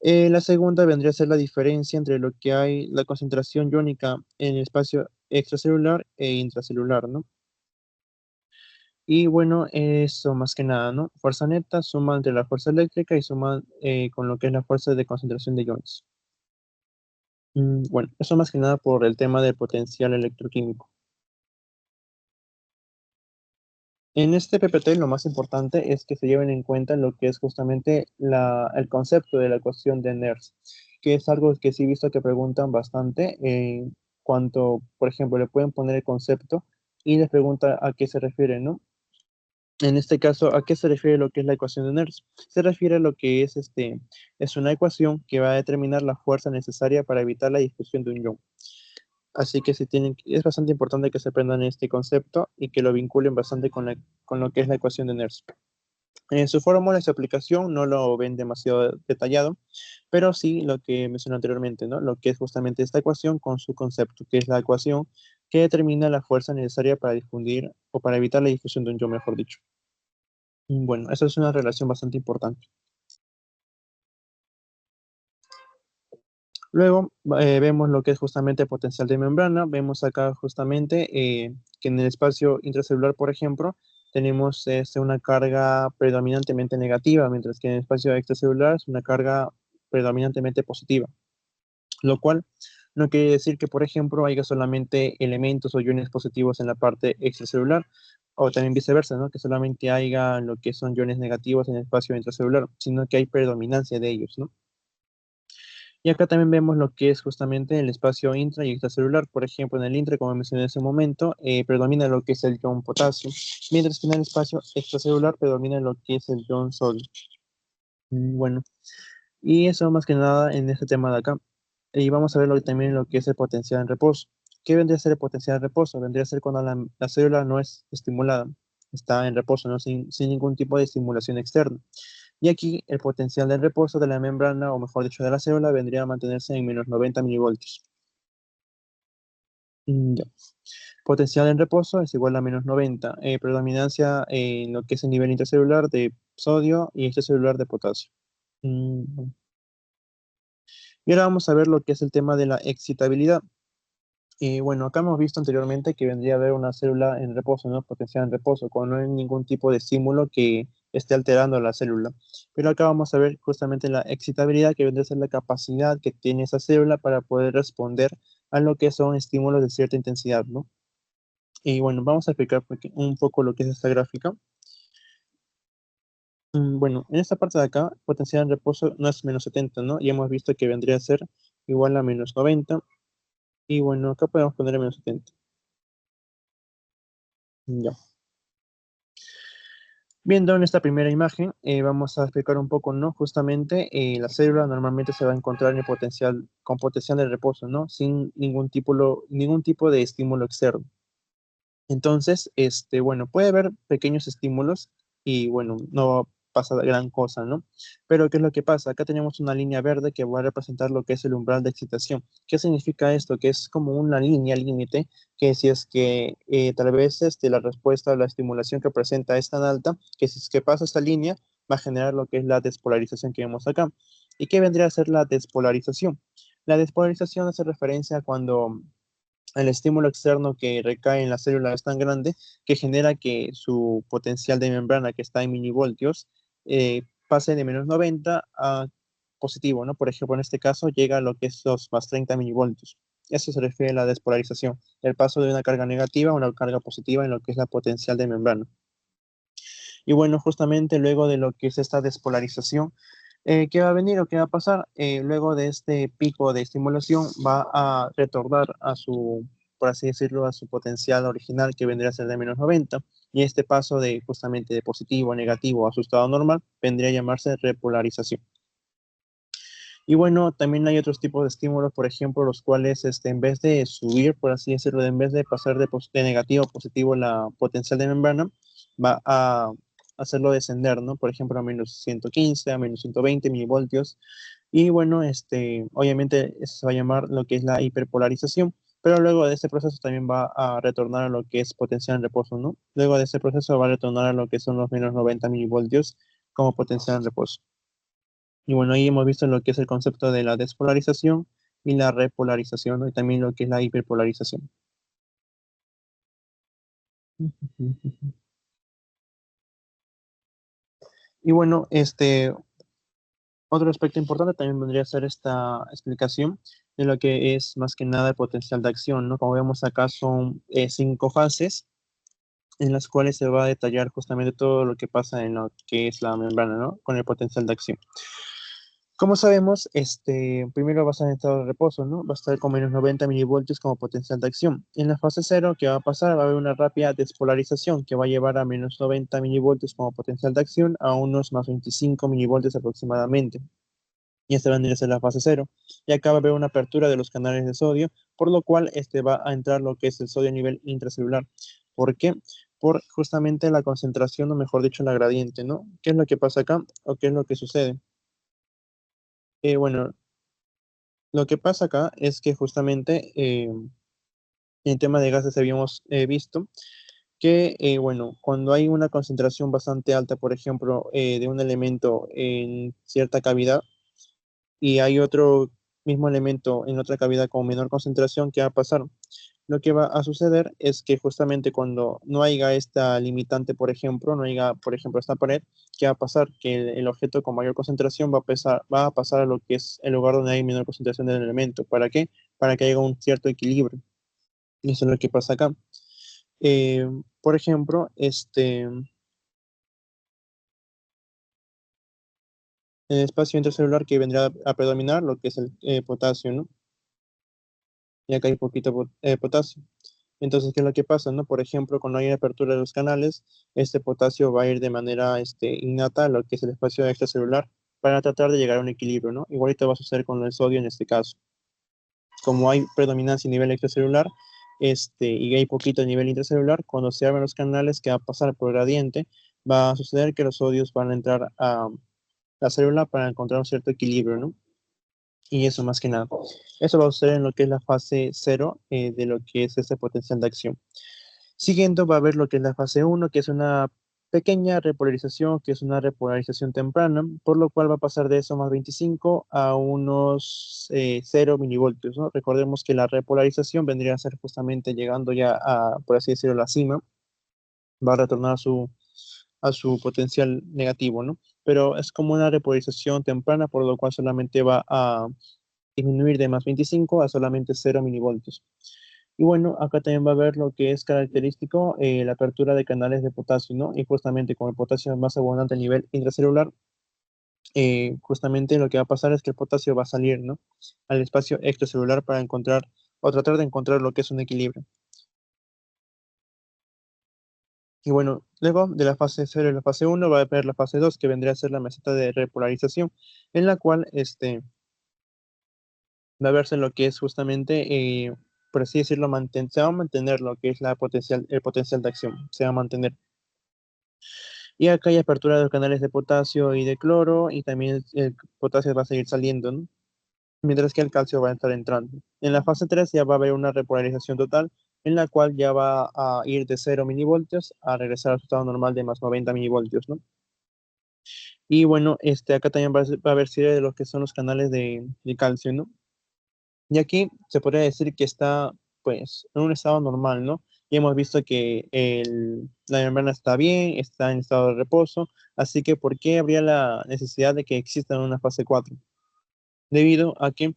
la segunda vendría a ser la diferencia entre lo que hay, la concentración iónica en el espacio extracelular e intracelular, ¿no? Y bueno, eso más que nada, ¿no? Fuerza neta suma entre la fuerza eléctrica y suma con lo que es la fuerza de concentración de iones. Bueno, eso más que nada por el tema del potencial electroquímico. En este PPT lo más importante es que se lleven en cuenta lo que es justamente el concepto de la ecuación de Nernst, que es algo que sí he visto que preguntan bastante cuanto, por ejemplo, le pueden poner el concepto y les pregunta a qué se refiere, ¿no? En este caso, ¿a qué se refiere lo que es la ecuación de Nernst? Se refiere a lo que es una ecuación que va a determinar la fuerza necesaria para evitar la difusión de un ion. Así que es bastante importante que se aprendan este concepto y que lo vinculen bastante con lo que es la ecuación de Nernst. En su fórmula y su aplicación no lo ven demasiado detallado, pero sí lo que mencioné anteriormente, ¿no? Lo que es justamente esta ecuación con su concepto, que es la ecuación que determina la fuerza necesaria para difundir o para evitar la difusión de un ion, mejor dicho. Bueno, esa es una relación bastante importante. Luego vemos lo que es justamente potencial de membrana. Vemos acá justamente que en el espacio intracelular, por ejemplo, tenemos una carga predominantemente negativa, mientras que en el espacio extracelular es una carga predominantemente positiva, lo cual no quiere decir que, por ejemplo, haya solamente elementos o iones positivos en la parte extracelular, o también viceversa, ¿no? Que solamente haya lo que son iones negativos en el espacio intracelular, sino que hay predominancia de ellos, ¿no? Y acá también vemos lo que es justamente el espacio intra y extracelular. Por ejemplo, en el intra, como mencioné en ese momento, predomina lo que es el ion potasio, mientras que en el espacio extracelular predomina lo que es el ion sodio. Bueno, y eso más que nada en este tema de acá. Y vamos a ver también lo que es el potencial en reposo. ¿Qué vendría a ser el potencial en reposo? Vendría a ser cuando la célula no es estimulada, está en reposo, ¿no? Sin ningún tipo de estimulación externa. Y aquí el potencial de reposo de la membrana, o mejor dicho, de la célula, vendría a mantenerse en menos 90 milivoltios. Ya. Potencial en reposo es igual a menos 90. Predominancia en lo que es el nivel intracelular de sodio y extracelular de potasio. Bueno. Y ahora vamos a ver lo que es el tema de la excitabilidad. Y bueno, acá hemos visto anteriormente que vendría a haber una célula en reposo, ¿no? Potencial en reposo, cuando no hay ningún tipo de estímulo que esté alterando la célula. Pero acá vamos a ver justamente la excitabilidad, que vendría a ser la capacidad que tiene esa célula para poder responder a lo que son estímulos de cierta intensidad, ¿no? Y bueno, vamos a explicar un poco lo que es esta gráfica. Bueno, en esta parte de acá, potencial en reposo no es menos 70, ¿no? Y hemos visto que vendría a ser igual a menos 90. Y bueno, acá podemos poner menos 70. Ya. Viendo en esta primera imagen, vamos a explicar un poco, ¿no? Justamente la célula normalmente se va a encontrar en potencial, con potencial de reposo, ¿no? Sin ningún tipo de estímulo externo. Entonces, bueno, puede haber pequeños estímulos y bueno, no pasa gran cosa, ¿no? Pero ¿qué es lo que pasa? Acá tenemos una línea verde que va a representar lo que es el umbral de excitación. ¿Qué significa esto? Que es como una línea límite que si es que tal vez la respuesta a la estimulación que presenta es tan alta, que si es que pasa esta línea, va a generar lo que es la despolarización que vemos acá. ¿Y qué vendría a ser la despolarización? La despolarización hace referencia a cuando el estímulo externo que recae en la célula es tan grande que genera que su potencial de membrana, que está en milivoltios, pase de menos 90 a positivo, ¿no? Por ejemplo, en este caso llega a lo que es los más 30 milivoltios. Eso se refiere a la despolarización, el paso de una carga negativa a una carga positiva en lo que es la potencial de membrana. Y bueno, justamente luego de lo que es esta despolarización, ¿qué va a venir o qué va a pasar? Luego de este pico de estimulación va a retornar a su, por así decirlo, a su potencial original que vendría a ser de menos 90. Y este paso de justamente de positivo a negativo a su estado normal vendría a llamarse repolarización. Y bueno, también hay otros tipos de estímulos, por ejemplo, los cuales en vez de subir, por así decirlo, en vez de pasar de negativo a positivo la potencial de membrana, va a hacerlo descender, ¿no? Por ejemplo, a menos 115, a menos 120 milivoltios. Y bueno, obviamente eso se va a llamar lo que es la hiperpolarización, pero luego de este proceso también va a retornar a lo que es potencial en reposo, ¿no? Luego de este proceso va a retornar a lo que son los menos 90 milivoltios como potencial en reposo. Y bueno, ahí hemos visto lo que es el concepto de la despolarización y la repolarización, ¿no? Y también lo que es la hiperpolarización. Y bueno, otro aspecto importante también vendría a ser esta explicación de lo que es más que nada el potencial de acción, ¿no? Como vemos acá son 5 fases en las cuales se va a detallar justamente todo lo que pasa en lo que es la membrana, ¿no? Con el potencial de acción. Como sabemos, primero va a estar en estado de reposo, ¿no? Va a estar con menos 90 milivoltios como potencial de acción. En la fase cero, ¿qué va a pasar? Va a haber una rápida despolarización que va a llevar a menos 90 milivoltios como potencial de acción a unos más 25 milivoltios aproximadamente. Y esta vendría a ser la fase cero. Y acá va a haber una apertura de los canales de sodio, por lo cual va a entrar lo que es el sodio a nivel intracelular. ¿Por qué? Por justamente la concentración, o mejor dicho, la gradiente, ¿no? ¿Qué es lo que pasa acá? ¿O qué es lo que sucede? Bueno, lo que pasa acá es que justamente en tema de gases habíamos visto que, bueno, cuando hay una concentración bastante alta, por ejemplo, de un elemento en cierta cavidad y hay otro mismo elemento en otra cavidad con menor concentración, ¿qué va a pasar? Lo que va a suceder es que justamente cuando no haya esta limitante, por ejemplo, no haya, por ejemplo, esta pared, ¿qué va a pasar? Que el objeto con mayor concentración va a pasar a lo que es el lugar donde hay menor concentración del elemento. ¿Para qué? Para que haya un cierto equilibrio. Y eso es lo que pasa acá. Eh, por ejemplo, el espacio intracelular que vendrá a predominar, lo que es el potasio, ¿no? Y acá hay poquito potasio. Entonces, ¿qué es lo que pasa, no? Por ejemplo, cuando hay apertura de los canales, este potasio va a ir de manera innata a lo que es el espacio extracelular para tratar de llegar a un equilibrio, ¿no? Igualito va a suceder con el sodio en este caso. como hay predominancia a nivel extracelular, y hay poquito a nivel intracelular, cuando se abren los canales que va a pasar por el gradiente, va a suceder que los sodios van a entrar a la célula para encontrar un cierto equilibrio, ¿no? Y eso más que nada. Eso va a suceder en lo que es la fase 0 de lo que es ese potencial de acción. Siguiendo va a haber lo que es la fase 1, que es una pequeña repolarización, que es una repolarización temprana, por lo cual va a pasar de eso más 25 a unos 0 milivoltios, ¿no? Recordemos que la repolarización vendría a ser justamente llegando ya a, por así decirlo, la cima, va a retornar a su potencial negativo, ¿no? Pero es como una repolarización temprana, por lo cual solamente va a disminuir de más 25 a solamente 0 milivoltios. Y bueno, acá también va a ver lo que es característico, la apertura de canales de potasio, ¿no? Y justamente como el potasio es más abundante a nivel intracelular, justamente lo que va a pasar es que el potasio va a salir, ¿no? Al espacio extracelular para encontrar o tratar de encontrar lo que es un equilibrio. Y bueno, luego de la fase 0 y la fase 1 va a haber la fase 2, que vendría a ser la meseta de repolarización, en la cual va a verse lo que es justamente, por así decirlo, se va a mantener lo que es el potencial de acción, se va a mantener. Y acá hay apertura de los canales de potasio y de cloro, y también el potasio va a seguir saliendo, ¿no? Mientras que el calcio va a estar entrando. En la fase 3 ya va a haber una repolarización total, en la cual ya va a ir de 0 milivoltios a regresar a su estado normal de más 90 milivoltios, ¿no? Y bueno, acá también va a haber serie de lo que son los canales de calcio, ¿no? Y aquí se podría decir que está, pues, en un estado normal, ¿no? Y hemos visto que la membrana está bien, está en estado de reposo, así que ¿por qué habría la necesidad de que exista una fase 4? Debido a que,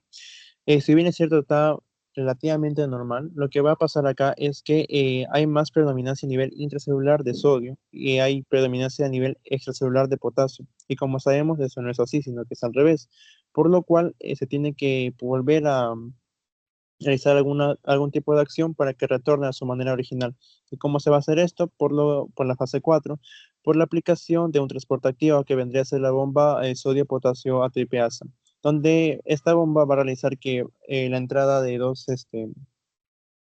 si bien es cierto, está relativamente normal, lo que va a pasar acá es que hay más predominancia a nivel intracelular de sodio y hay predominancia a nivel extracelular de potasio. Y como sabemos, eso no es así, sino que es al revés. Por lo cual, se tiene que volver a realizar algún tipo de acción para que retorne a su manera original. ¿Y cómo se va a hacer esto? Por la fase 4, por la aplicación de un transporte activo que vendría a ser la bomba sodio-potasio ATPasa, donde esta bomba va a realizar que la entrada de dos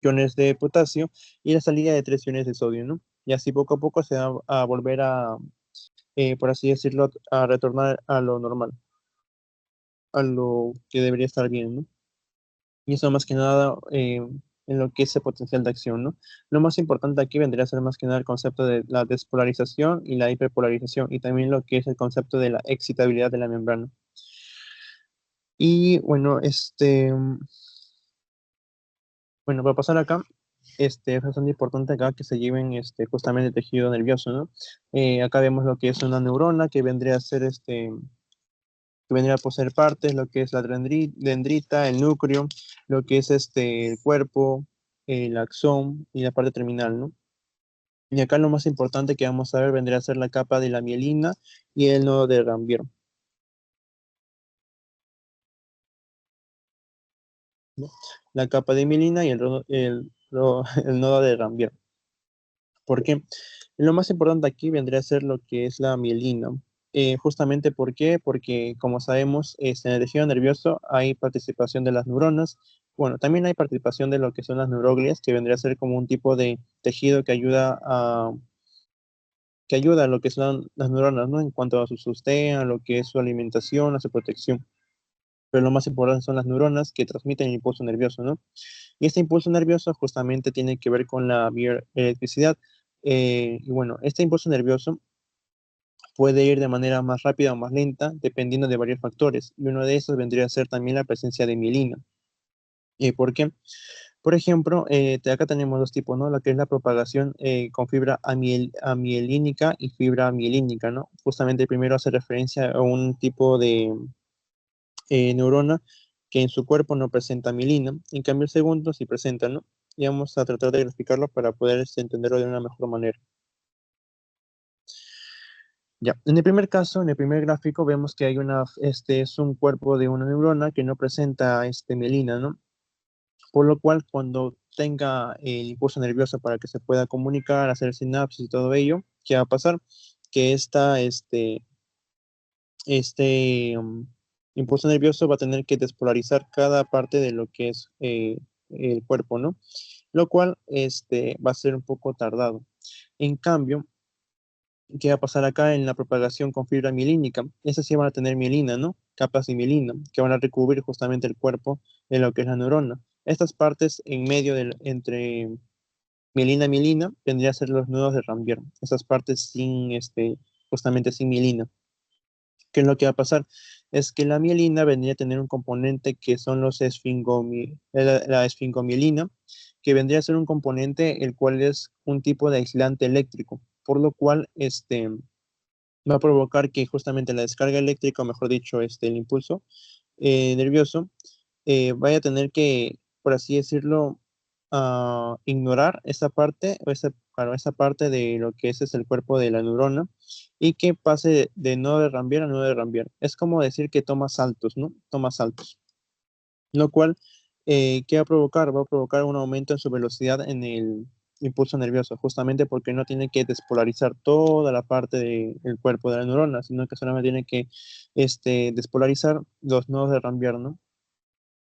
iones de potasio y la salida de tres iones de sodio, ¿no? Y así poco a poco se va a volver a, por así decirlo, a retornar a lo normal, a lo que debería estar bien, ¿no? Y eso más que nada en lo que es el potencial de acción, ¿no? Lo más importante aquí vendría a ser más que nada el concepto de la despolarización y la hiperpolarización, y también lo que es el concepto de la excitabilidad de la membrana. Y bueno, bueno, para pasar acá, es bastante importante acá que se lleven justamente el tejido nervioso, ¿no? Acá vemos lo que es una neurona que vendría a ser que vendría a poseer partes, lo que es la dendrita, el núcleo, lo que es el cuerpo, el axón y la parte terminal, ¿no? Y acá lo más importante que vamos a ver vendría a ser la capa de la mielina y el nodo de Ramvier, ¿no? La capa de mielina y el nodo de Ramvier. ¿Por qué? Lo más importante aquí vendría a ser lo que es la mielina. Justamente ¿por qué? Porque como sabemos, en el tejido nervioso hay participación de las neuronas. Bueno, también hay participación de lo que son las neuroglias, que vendría a ser como un tipo de tejido que ayuda a lo que son las neuronas, ¿no? En cuanto a su sostén, a lo que es su alimentación, a su protección. Pero lo más importante son las neuronas que transmiten el impulso nervioso, ¿no? Y este impulso nervioso justamente tiene que ver con la bioelectricidad. Y bueno, este impulso nervioso puede ir de manera más rápida o más lenta, dependiendo de varios factores. Y uno de esos vendría a ser también la presencia de mielina. ¿Por qué? Por ejemplo, acá tenemos dos tipos, ¿no? Lo que es la propagación con fibra amielínica y fibra mielínica, ¿no? Justamente el primero hace referencia a un tipo de neurona que en su cuerpo no presenta mielina, en cambio el segundo sí presenta, ¿no? Y vamos a tratar de graficarlo para poder entenderlo de una mejor manera. Ya, en el primer caso, en el primer gráfico, vemos que este es un cuerpo de una neurona que no presenta mielina, ¿no? Por lo cual, cuando tenga el impulso nervioso para que se pueda comunicar, hacer sinapsis y todo ello, ¿qué va a pasar? Que este, impulso nervioso va a tener que despolarizar cada parte de lo que es el cuerpo, ¿no? Lo cual va a ser un poco tardado. En cambio, ¿qué va a pasar acá en la propagación con fibra mielínica? Esas sí van a tener mielina, ¿no? Capas de mielina que van a recubrir justamente el cuerpo de lo que es la neurona. Estas partes en medio entre mielina y mielina vendría a ser los nudos de Rambier. Esas partes sin, justamente sin mielina. ¿Qué es lo que va a pasar? Es que la mielina vendría a tener un componente que son los la esfingomielina, que vendría a ser un componente el cual es un tipo de aislante eléctrico, por lo cual va a provocar que justamente la descarga eléctrica, o mejor dicho, el impulso nervioso, vaya a tener que, por así decirlo, ignorar esa parte, claro, esa parte de lo que es el cuerpo de la neurona y que pase de nodo de Rambier a nodo de Rambier. Es como decir que toma saltos, ¿no? Toma saltos. Lo cual, ¿qué va a provocar? Va a provocar un aumento en su velocidad en el impulso nervioso, justamente porque no tiene que despolarizar toda la parte del cuerpo de la neurona, sino que solamente tiene que despolarizar los nodos de Rambier, ¿no?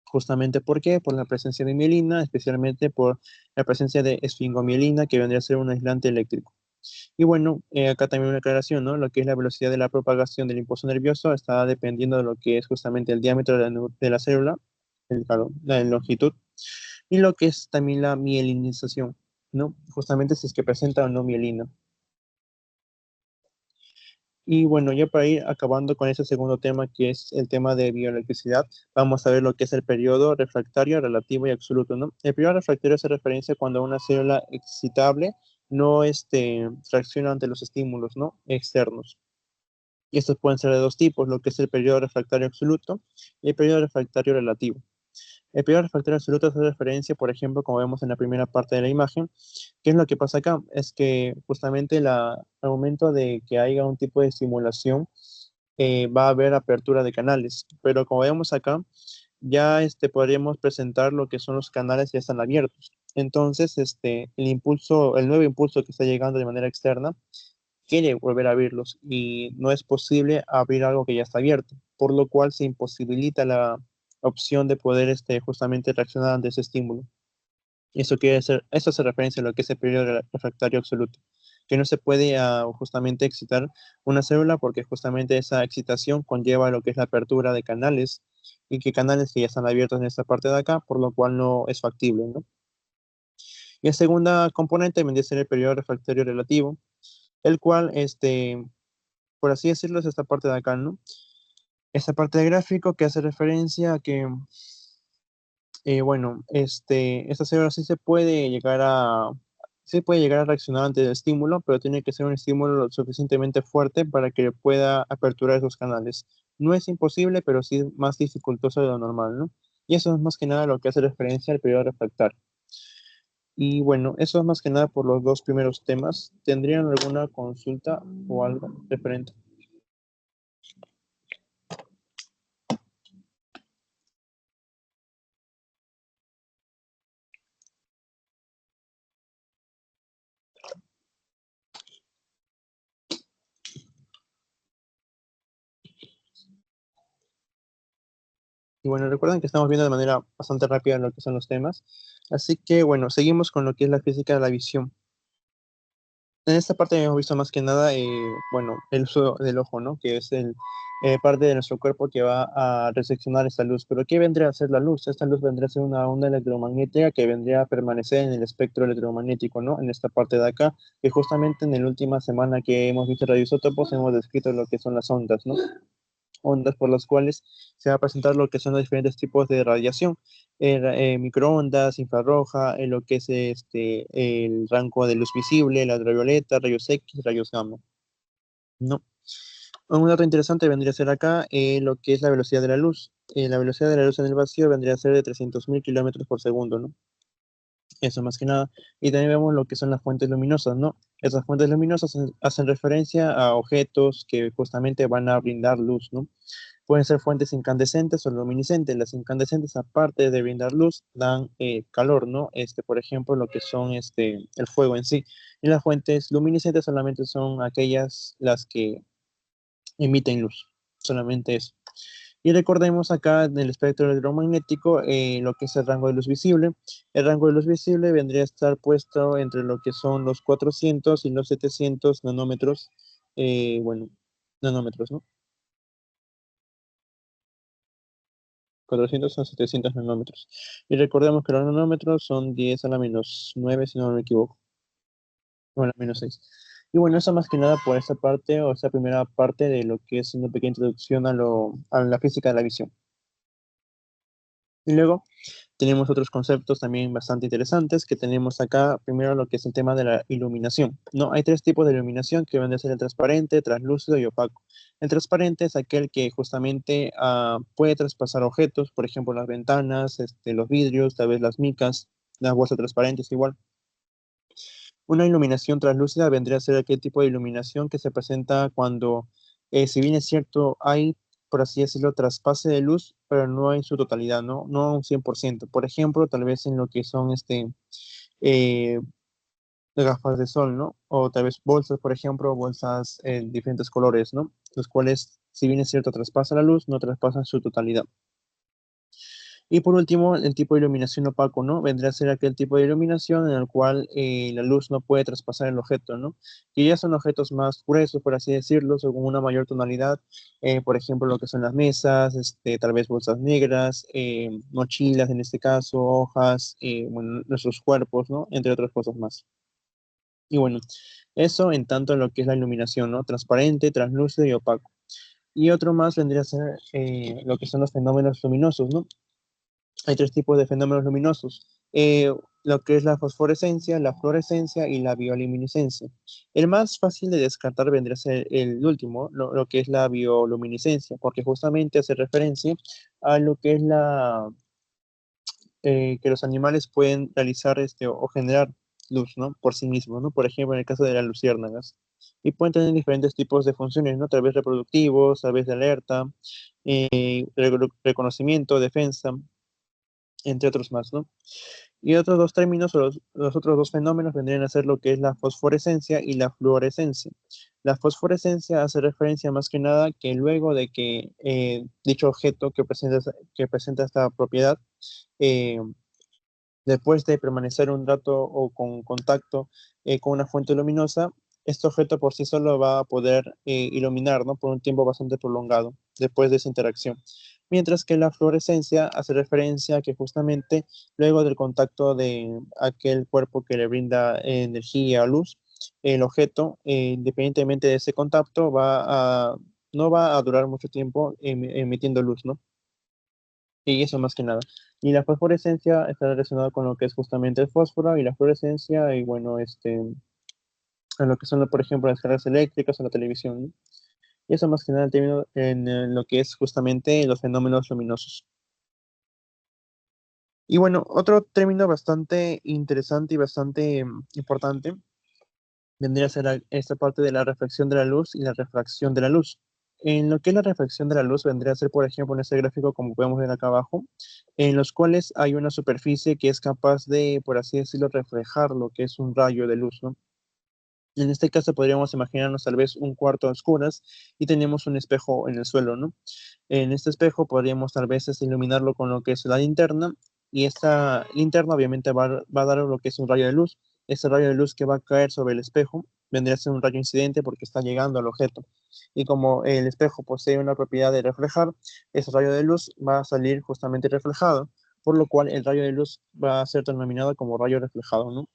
Justamente ¿por qué? Por la presencia de mielina, especialmente por la presencia de esfingomielina, que vendría a ser un aislante eléctrico. Y bueno, acá también una aclaración, ¿no? Lo que es la velocidad de la propagación del impulso nervioso está dependiendo de lo que es justamente el diámetro de la célula, claro, la longitud, y lo que es también la mielinización, ¿no? Justamente si es que presenta o no mielina. Y bueno, ya para ir acabando con ese segundo tema, que es el tema de bioelectricidad, vamos a ver lo que es el periodo refractario, relativo y absoluto, ¿no? El periodo refractario hace referencia cuando una célula excitable no reacciona ante los estímulos, ¿no? Externos. Y estos pueden ser de dos tipos, lo que es el periodo refractario absoluto y el periodo refractario relativo. El periodo refractario absoluto hace referencia, por ejemplo, como vemos en la primera parte de la imagen. ¿Qué es lo que pasa acá? Es que justamente al momento de que haya un tipo de estimulación, va a haber apertura de canales, pero como vemos acá, ya podríamos presentar lo que son los canales ya están abiertos. Entonces, el nuevo impulso que está llegando de manera externa, quiere volver a abrirlos y no es posible abrir algo que ya está abierto, por lo cual se imposibilita la opción de poder justamente reaccionar ante ese estímulo. Eso hace referencia a lo que es el periodo refractario absoluto, que no se puede justamente excitar una célula porque justamente esa excitación conlleva lo que es la apertura de canales y que canales que ya están abiertos en esta parte de acá, por lo cual no es factible, ¿no? Y el segundo componente vendría a ser el periodo refractario relativo, el cual, por así decirlo, es esta parte de acá, ¿no? Esta parte del gráfico que hace referencia a que bueno, esta célula sí puede llegar a reaccionar ante el estímulo, pero tiene que ser un estímulo lo suficientemente fuerte para que pueda aperturar esos canales. No es imposible, pero sí más dificultoso de lo normal, ¿no? Y eso es más que nada lo que hace referencia al periodo refractario. Y bueno, eso es más que nada por los dos primeros temas. ¿Tendrían alguna consulta o algo referente? Y bueno, recuerden que estamos viendo de manera bastante rápida lo que son los temas. Así que bueno, seguimos con lo que es la física de la visión. En esta parte hemos visto más que nada, bueno, el uso del ojo, ¿no? Que es parte de nuestro cuerpo que va a recepcionar esta luz. Pero ¿qué vendría a ser la luz? Esta luz vendría a ser una onda electromagnética que vendría a permanecer en el espectro electromagnético, ¿no? En esta parte de acá, que justamente en la última semana que hemos visto radioisótopos hemos descrito lo que son las ondas, ¿no? Ondas por las cuales se va a presentar lo que son los diferentes tipos de radiación, microondas, infrarroja, lo que es el rango de luz visible, la ultravioleta, rayos X, rayos gamma. ¿No? Un dato interesante vendría a ser acá lo que es la velocidad de la luz. La velocidad de la luz en el vacío vendría a ser de 300.000 kilómetros por segundo, ¿no? Eso más que nada. Y también vemos lo que son las fuentes luminosas, ¿no? Esas fuentes luminosas hacen referencia a objetos que justamente van a brindar luz, ¿no? Pueden ser fuentes incandescentes o luminiscentes. Las incandescentes, aparte de brindar luz, dan calor, ¿no? Por ejemplo, lo que son el fuego en sí. Y las fuentes luminiscentes solamente son aquellas las que emiten luz. Solamente eso. Y recordemos acá en el espectro electromagnético lo que es el rango de luz visible. El rango de luz visible vendría a estar puesto entre lo que son los 400 y los 700 nanómetros, bueno, nanómetros, ¿no? 400 a 700 nanómetros. Y recordemos que los nanómetros son 10 a la menos 9 si no me equivoco. Bueno, menos 6. Y bueno, eso más que nada por esta parte o esta primera parte de lo que es una pequeña introducción a la física de la visión. Y luego tenemos otros conceptos también bastante interesantes que tenemos acá. Primero lo que es el tema de la iluminación. ¿No? Hay tres tipos de iluminación que van a ser el transparente, translúcido y opaco. El transparente es aquel que justamente puede traspasar objetos, por ejemplo las ventanas, los vidrios, tal vez las micas, las bolsas transparentes igual. Una iluminación translúcida vendría a ser aquel tipo de iluminación que se presenta cuando, si bien es cierto, hay, por así decirlo, traspase de luz, pero no en su totalidad, ¿no? No un 100%. Por ejemplo, tal vez en lo que son eh, gafas de sol, ¿no? O tal vez bolsas, por ejemplo, bolsas en diferentes colores, ¿no? Los cuales, si bien es cierto, traspasa la luz, no traspasan su totalidad. Y por último, el tipo de iluminación opaco, ¿no? Vendría a ser aquel tipo de iluminación en el cual la luz no puede traspasar el objeto, ¿no? Y ya son objetos más gruesos, por así decirlo, o con una mayor tonalidad, por ejemplo, lo que son las mesas, tal vez bolsas negras, mochilas en este caso, hojas, bueno, nuestros cuerpos, ¿no? Entre otras cosas más. Y bueno, eso en tanto en lo que es la iluminación, ¿no? Transparente, translúcido y opaco. Y otro más vendría a ser lo que son los fenómenos luminosos, ¿no? Hay tres tipos de fenómenos luminosos, lo que es la fosforescencia, la fluorescencia y la bioluminiscencia. El más fácil de descartar vendría a ser el último, lo que es la bioluminiscencia, porque justamente hace referencia a lo que es que los animales pueden realizar o generar luz, ¿no? Por sí mismos, ¿no? Por ejemplo, en el caso de las luciérnagas. Y pueden tener diferentes tipos de funciones, ¿no? Tal vez reproductivos, tal vez de alerta, reconocimiento, defensa, entre otros más, ¿no? Y otros dos términos, o los otros dos fenómenos vendrían a ser lo que es la fosforescencia y la fluorescencia. La fosforescencia hace referencia más que nada que luego de que dicho objeto que presenta esta propiedad, eh, después de permanecer un rato o con contacto con una fuente luminosa, este objeto por sí solo va a poder iluminar, ¿no? Por un tiempo bastante prolongado después de esa interacción. Mientras que la fluorescencia hace referencia a que justamente luego del contacto de aquel cuerpo que le brinda energía o luz, el objeto, independientemente de ese contacto, no va a durar mucho tiempo emitiendo luz, ¿no? Y eso más que nada. Y la fosforescencia está relacionada con lo que es justamente el fósforo y la fluorescencia, y bueno, en lo que son, por ejemplo, las cargas eléctricas o la televisión, ¿no? Y eso más que nada en lo que es justamente los fenómenos luminosos. Y bueno, otro término bastante interesante y bastante importante vendría a ser esta parte de la reflexión de la luz y la refracción de la luz. En lo que es la reflexión de la luz vendría a ser, por ejemplo, en este gráfico, como podemos ver acá abajo, en los cuales hay una superficie que es capaz de, por así decirlo, reflejar lo que es un rayo de luz, ¿no? En este caso podríamos imaginarnos tal vez un cuarto a oscuras y tenemos un espejo en el suelo, ¿no? En este espejo podríamos tal vez iluminarlo con lo que es la linterna y esta linterna obviamente va a dar lo que es un rayo de luz. Este rayo de luz que va a caer sobre el espejo vendría a ser un rayo incidente porque está llegando al objeto. Y como el espejo posee una propiedad de reflejar, ese rayo de luz va a salir justamente reflejado, por lo cual el rayo de luz va a ser denominado como rayo reflejado, ¿no?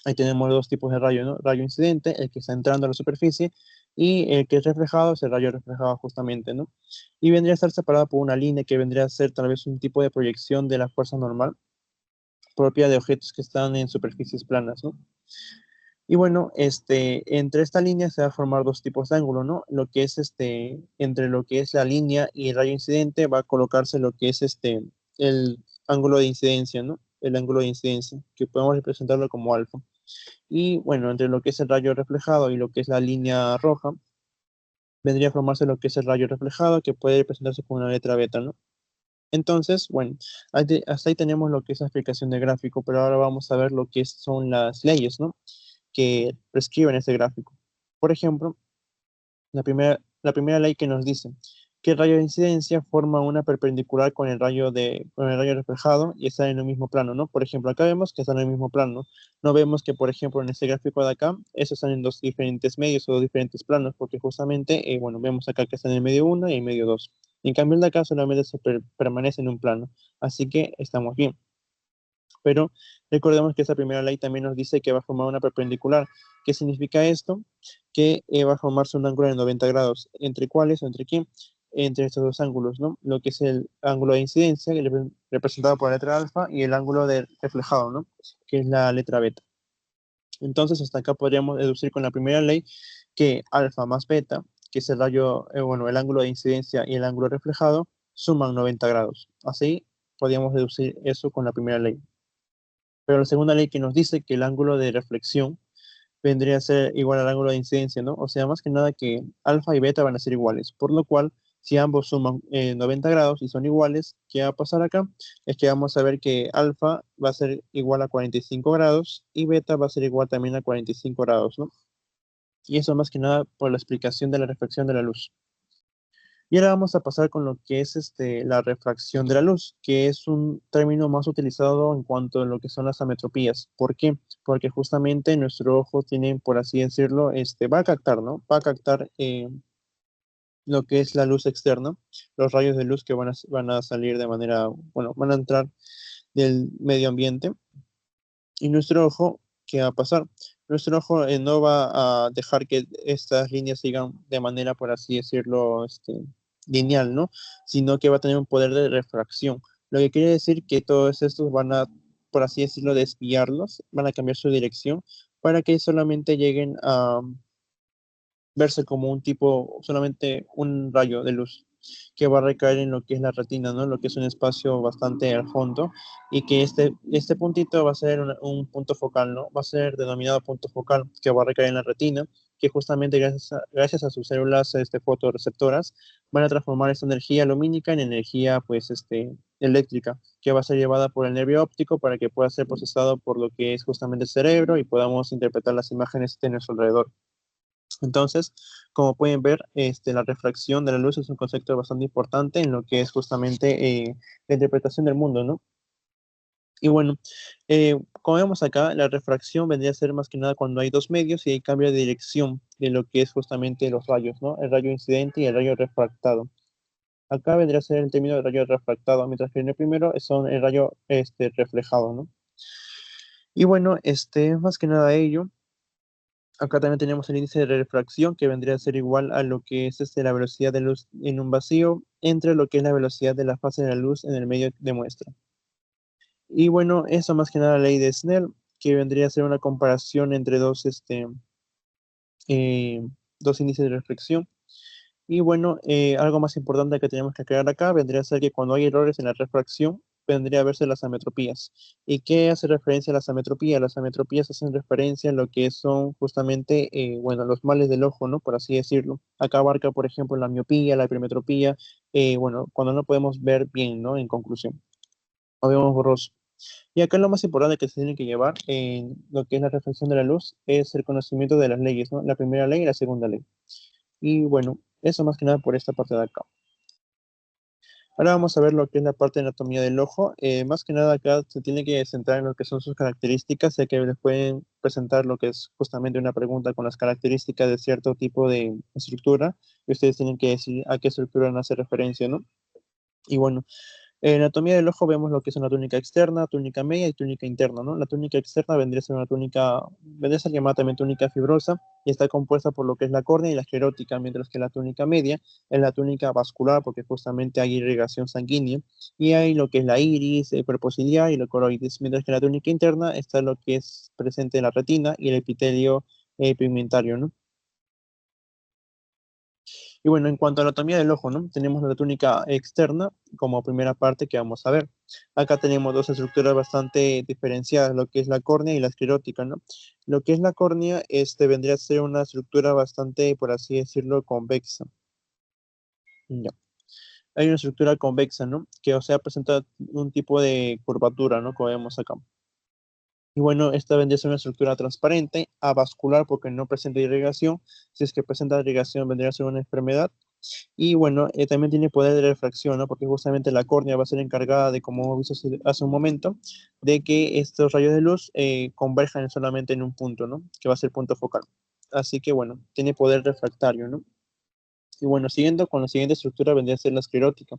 Ahí tenemos dos tipos de rayo, ¿no? Rayo incidente, el que está entrando a la superficie, y el que es reflejado es el rayo reflejado justamente, ¿no? Y vendría a estar separado por una línea que vendría a ser tal vez un tipo de proyección de la fuerza normal propia de objetos que están en superficies planas, ¿no? Y bueno, entre esta línea se va a formar dos tipos de ángulo, ¿no? Lo que es entre lo que es la línea y el rayo incidente va a colocarse lo que es el ángulo de incidencia, ¿no? El ángulo de incidencia, que podemos representarlo como alfa. Y bueno, entre lo que es el rayo reflejado y lo que es la línea roja, vendría a formarse lo que es el rayo reflejado, que puede representarse con una letra beta, ¿no? Entonces, bueno, hasta ahí tenemos lo que es la explicación de gráfico, pero ahora vamos a ver lo que son las leyes, ¿no? Que prescriben este gráfico. Por ejemplo, la primera ley que nos dice que el rayo de incidencia forma una perpendicular con el rayo reflejado y está en el mismo plano, ¿no? Por ejemplo, acá vemos que están en el mismo plano. No vemos que, por ejemplo, en este gráfico de acá, esos están en dos diferentes medios o dos diferentes planos, porque justamente, bueno, vemos acá que está en el medio 1 y en el medio 2. En cambio, el de acá solamente permanece en un plano, así que estamos bien. Pero recordemos que esta primera ley también nos dice que va a formar una perpendicular. ¿Qué significa esto? Que va a formarse un ángulo de 90 grados. ¿Entre cuáles o entre quién? Entre estos dos ángulos, ¿no? Lo que es el ángulo de incidencia, que es representado por la letra alfa, y el ángulo de reflejado, ¿no? Que es la letra beta. Entonces, hasta acá podríamos deducir con la primera ley que alfa más beta, que es el rayo, bueno, el ángulo de incidencia y el ángulo reflejado, suman 90 grados. Así podríamos deducir eso con la primera ley. Pero la segunda ley que nos dice que el ángulo de reflexión vendría a ser igual al ángulo de incidencia, ¿no? O sea, más que nada que alfa y beta van a ser iguales, por lo cual, si ambos suman 90 grados y son iguales, ¿qué va a pasar acá? Es que vamos a ver que alfa va a ser igual a 45 grados y beta va a ser igual también a 45 grados, ¿no? Y eso más que nada por la explicación de la reflexión de la luz. Y ahora vamos a pasar con lo que es la refracción de la luz, que es un término más utilizado en cuanto a lo que son las ametropías. ¿Por qué? Porque justamente nuestro ojo tiene, por así decirlo, va a captar, ¿no? Va a captar lo que es la luz externa, los rayos de luz que van a salir de manera, bueno, van a entrar del medio ambiente. Y nuestro ojo, ¿qué va a pasar? Nuestro ojo no va a dejar que estas líneas sigan de manera, por así decirlo, lineal, ¿no? Sino que va a tener un poder de refracción. Lo que quiere decir que todos estos van a, por así decirlo, desviarlos, van a cambiar su dirección para que solamente lleguen a verse como un tipo, solamente un rayo de luz que va a recaer en lo que es la retina, ¿no? Lo que es un espacio bastante al fondo y que este puntito va a ser un punto focal, ¿no? Va a ser denominado punto focal que va a recaer en la retina, que justamente gracias a sus células fotorreceptoras van a transformar esta energía lumínica en energía, pues, eléctrica, que va a ser llevada por el nervio óptico para que pueda ser procesado por lo que es justamente el cerebro y podamos interpretar las imágenes de nuestro alrededor. Entonces, como pueden ver, la refracción de la luz es un concepto bastante importante en lo que es justamente la interpretación del mundo, ¿no? Y bueno, como vemos acá, la refracción vendría a ser más que nada cuando hay dos medios y hay cambio de dirección de lo que es justamente los rayos, ¿no? El rayo incidente y el rayo refractado. Acá vendría a ser el término de rayo refractado, mientras que en el primero son el rayo reflejado, ¿no? Y bueno, más que nada ello. Acá también tenemos el índice de refracción que vendría a ser igual a lo que es la velocidad de luz en un vacío entre lo que es la velocidad de la fase de la luz en el medio de muestra. Y bueno, eso más que nada la ley de Snell, que vendría a ser una comparación entre eh, dos índices de reflexión. Y bueno, algo más importante que tenemos que aclarar acá vendría a ser que cuando hay errores en la refracción, vendría a verse las ametropías. ¿Y qué hace referencia a las ametropías? Las ametropías hacen referencia a lo que son justamente, bueno, los males del ojo, ¿no? Por así decirlo. Acá abarca, por ejemplo, la miopía, la hipermetropía, bueno, cuando no podemos ver bien, ¿no? En conclusión, o vemos borroso. Y acá lo más importante que se tiene que llevar en lo que es la reflexión de la luz es el conocimiento de las leyes, ¿no? La primera ley y la segunda ley. Y bueno, eso más que nada por esta parte de acá. Ahora vamos a ver lo que es la parte de anatomía del ojo. Más que nada acá se tiene que centrar en lo que son sus características, ya que les pueden presentar lo que es justamente una pregunta con las características de cierto tipo de estructura, y ustedes tienen que decir a qué estructura no hace referencia, ¿no? Y bueno, en anatomía del ojo vemos lo que es una túnica externa, túnica media y túnica interna, ¿no? La túnica externa vendría a ser una túnica, vendría a ser llamada también túnica fibrosa y está compuesta por lo que es la córnea y la esclerótica, mientras que la túnica media es la túnica vascular porque justamente hay irrigación sanguínea y hay lo que es la iris, el cuerpo ciliar y el coroides, mientras que en la túnica interna está lo que es presente en la retina y el epitelio pigmentario, ¿no? Y bueno, en cuanto a la anatomía del ojo, ¿no? Tenemos la túnica externa como primera parte que vamos a ver. Acá tenemos dos estructuras bastante diferenciadas, lo que es la córnea y la esclerótica, ¿no? Lo que es la córnea, vendría a ser una estructura bastante, por así decirlo, convexa. Ya. Hay una estructura convexa, ¿no? Que, o sea, presenta un tipo de curvatura, ¿no? Como vemos acá. Y bueno, esta vendría a ser una estructura transparente, avascular porque no presenta irrigación. Si es que presenta irrigación, vendría a ser una enfermedad. Y bueno, también tiene poder de refracción, ¿no? Porque justamente la córnea va a ser encargada de, como hemos visto hace un momento, de que estos rayos de luz converjan solamente en un punto, ¿no? Que va a ser punto focal. Así que bueno, tiene poder refractario, ¿no? Y bueno, siguiendo con la siguiente estructura vendría a ser la esclerótica,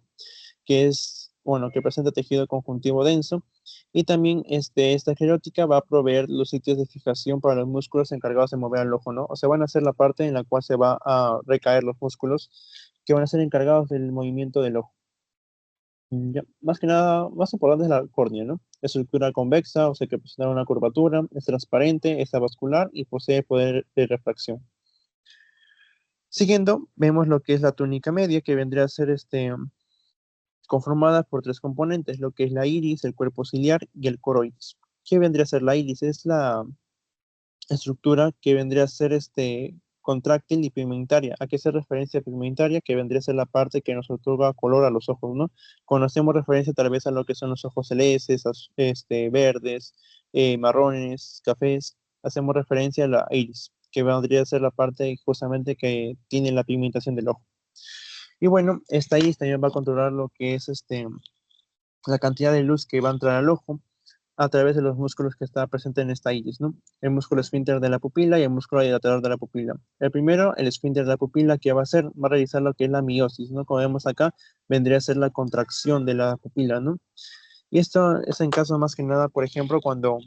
que es, bueno, que presenta tejido conjuntivo denso. Y también esta esclerótica va a proveer los sitios de fijación para los músculos encargados de mover al ojo, ¿no? O sea, van a ser la parte en la cual se va a recaer los músculos que van a ser encargados del movimiento del ojo. Ya, más que nada, más importante es la córnea, ¿no? Es estructura convexa, o sea que presenta una curvatura, es transparente, es avascular y posee poder de refracción. Siguiendo, vemos lo que es la túnica media, que vendría a ser conformada por tres componentes, lo que es la iris, el cuerpo ciliar y el coroides. ¿Qué vendría a ser la iris? Es la estructura que vendría a ser contráctil y pigmentaria. ¿A qué hace referencia pigmentaria? Que vendría a ser la parte que nos otorga color a los ojos, ¿no? Cuando hacemos referencia tal vez a lo que son los ojos celestes, verdes, marrones, cafés, hacemos referencia a la iris, que vendría a ser la parte justamente que tiene la pigmentación del ojo. Y bueno, esta iris también va a controlar lo que es la cantidad de luz que va a entrar al ojo a través de los músculos que está presente en esta iris, ¿no? El músculo esfínter de la pupila y el músculo dilatador de la pupila. El primero, el esfínter de la pupila, ¿qué va a hacer? Va a realizar lo que es la miosis, ¿no? Como vemos acá, vendría a ser la contracción de la pupila, ¿no? Y esto es en caso más que nada, por ejemplo, cuando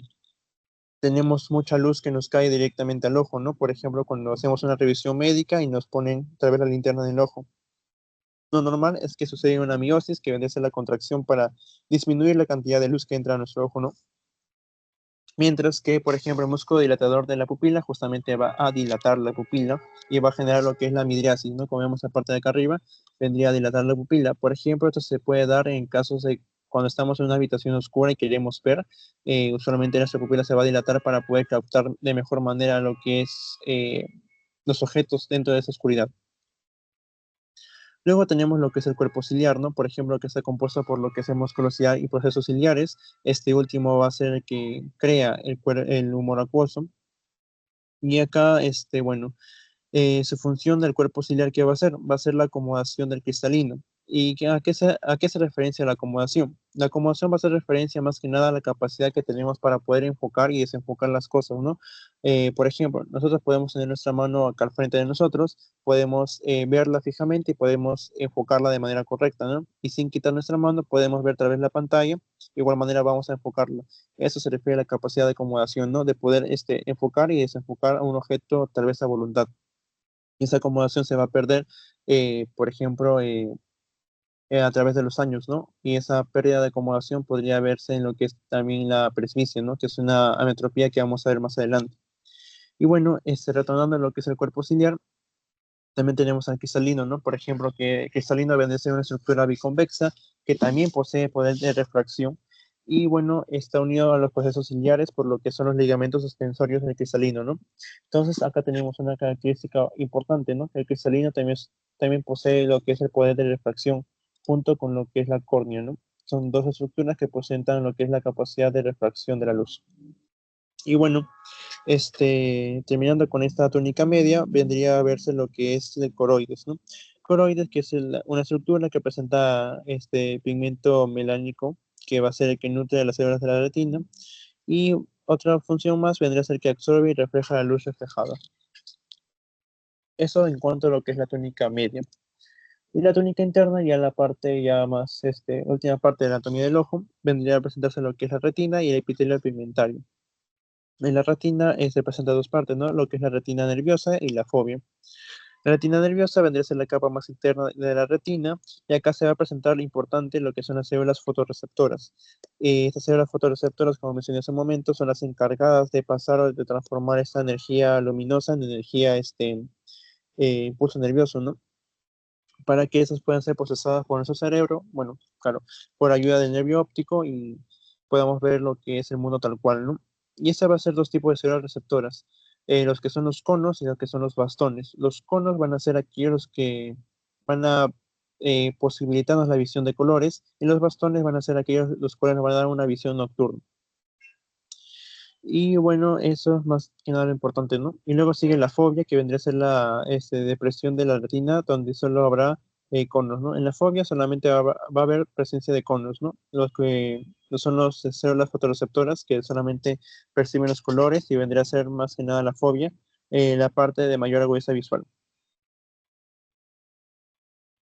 tenemos mucha luz que nos cae directamente al ojo, ¿no? Por ejemplo, cuando hacemos una revisión médica y nos ponen a través de la linterna del ojo. Lo normal es que suceda una miosis, que vendría a ser la contracción para disminuir la cantidad de luz que entra a nuestro ojo, ¿no? Mientras que, por ejemplo, el músculo dilatador de la pupila justamente va a dilatar la pupila y va a generar lo que es la midriasis, ¿no? Como vemos la parte de acá arriba, vendría a dilatar la pupila. Por ejemplo, esto se puede dar en casos de cuando estamos en una habitación oscura y queremos ver, usualmente nuestra pupila se va a dilatar para poder captar de mejor manera lo que es los objetos dentro de esa oscuridad. Luego tenemos lo que es el cuerpo ciliar, ¿no? Por ejemplo, que está compuesto por lo que es el músculo ciliar y procesos ciliares. Este último va a ser el que crea el humor acuoso. Y acá, bueno, su función del cuerpo ciliar, ¿qué va a ser? Va a ser la acomodación del cristalino. ¿Y a qué se referencia la acomodación? La acomodación va a ser referencia más que nada a la capacidad que tenemos para poder enfocar y desenfocar las cosas, ¿no? Por ejemplo, nosotros podemos tener nuestra mano acá al frente de nosotros, podemos verla fijamente y podemos enfocarla de manera correcta, ¿no? Y sin quitar nuestra mano podemos ver a través de la pantalla, de igual manera vamos a enfocarla. Eso se refiere a la capacidad de acomodación, ¿no? De poder enfocar y desenfocar a un objeto tal vez a voluntad. Esa acomodación se va a perder, por ejemplo, a través de los años, ¿no? Y esa pérdida de acomodación podría verse en lo que es también la presbicia, ¿no? Que es una ametropía que vamos a ver más adelante. Y bueno, retornando a lo que es el cuerpo ciliar, también tenemos al cristalino, ¿no? Por ejemplo, que el cristalino viene a ser una estructura biconvexa que también posee poder de refracción. Y bueno, está unido a los procesos ciliares por lo que son los ligamentos suspensorios del cristalino, ¿no? Entonces, acá tenemos una característica importante, ¿no? El cristalino también posee lo que es el poder de refracción junto con lo que es la córnea, ¿no? Son dos estructuras que presentan lo que es la capacidad de refracción de la luz. Y bueno, terminando con esta túnica media, vendría a verse lo que es el coroides, ¿no? Coroides, que es una estructura que presenta este pigmento melánico, que va a ser el que nutre las células de la retina. Y otra función más vendría a ser que absorbe y refleja la luz reflejada. Eso en cuanto a lo que es la túnica media. Y la túnica interna, ya la parte ya más, última parte de la anatomía del ojo, vendría a presentarse lo que es la retina y el epitelio pigmentario. En la retina se presenta dos partes, ¿no? Lo que es la retina nerviosa y la fobia. La retina nerviosa vendría a ser la capa más interna de la retina y acá se va a presentar lo importante, lo que son las células fotorreceptoras. Estas células fotorreceptoras, como mencioné hace un momento, son las encargadas de pasar o de transformar esta energía luminosa en energía, impulso nervioso, ¿no? Para que esas puedan ser procesadas por nuestro cerebro, bueno, claro, por ayuda del nervio óptico y podamos ver lo que es el mundo tal cual, ¿no? Y esa va a ser dos tipos de células receptoras, los que son los conos y los que son los bastones. Los conos van a ser aquellos que van a posibilitarnos la visión de colores y los bastones van a ser aquellos los cuales nos van a dar una visión nocturna. Y bueno, eso es más que nada lo importante, ¿no? Y luego sigue la fobia, que vendría a ser la depresión de la retina, donde solo habrá conos, ¿no? En la fobia solamente va a haber presencia de conos, ¿no? Los que no son las células fotorreceptoras que solamente perciben los colores y vendría a ser más que nada la fobia, la parte de mayor agudeza visual.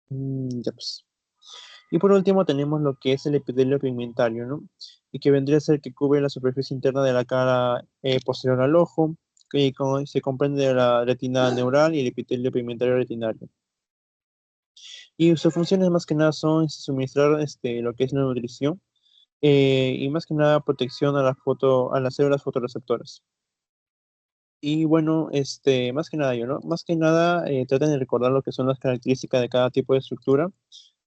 Ya pues. Y por último tenemos lo que es el epidelio pigmentario, ¿no? Y que vendría a ser que cubre la superficie interna de la cara posterior al ojo, que se comprende de la retina neural y el epitelio pigmentario retinario. Y sus funciones más que nada son suministrar lo que es la nutrición y más que nada protección a a las células fotorreceptoras. Y bueno, más que nada yo, ¿no? Más que nada traten de recordar lo que son las características de cada tipo de estructura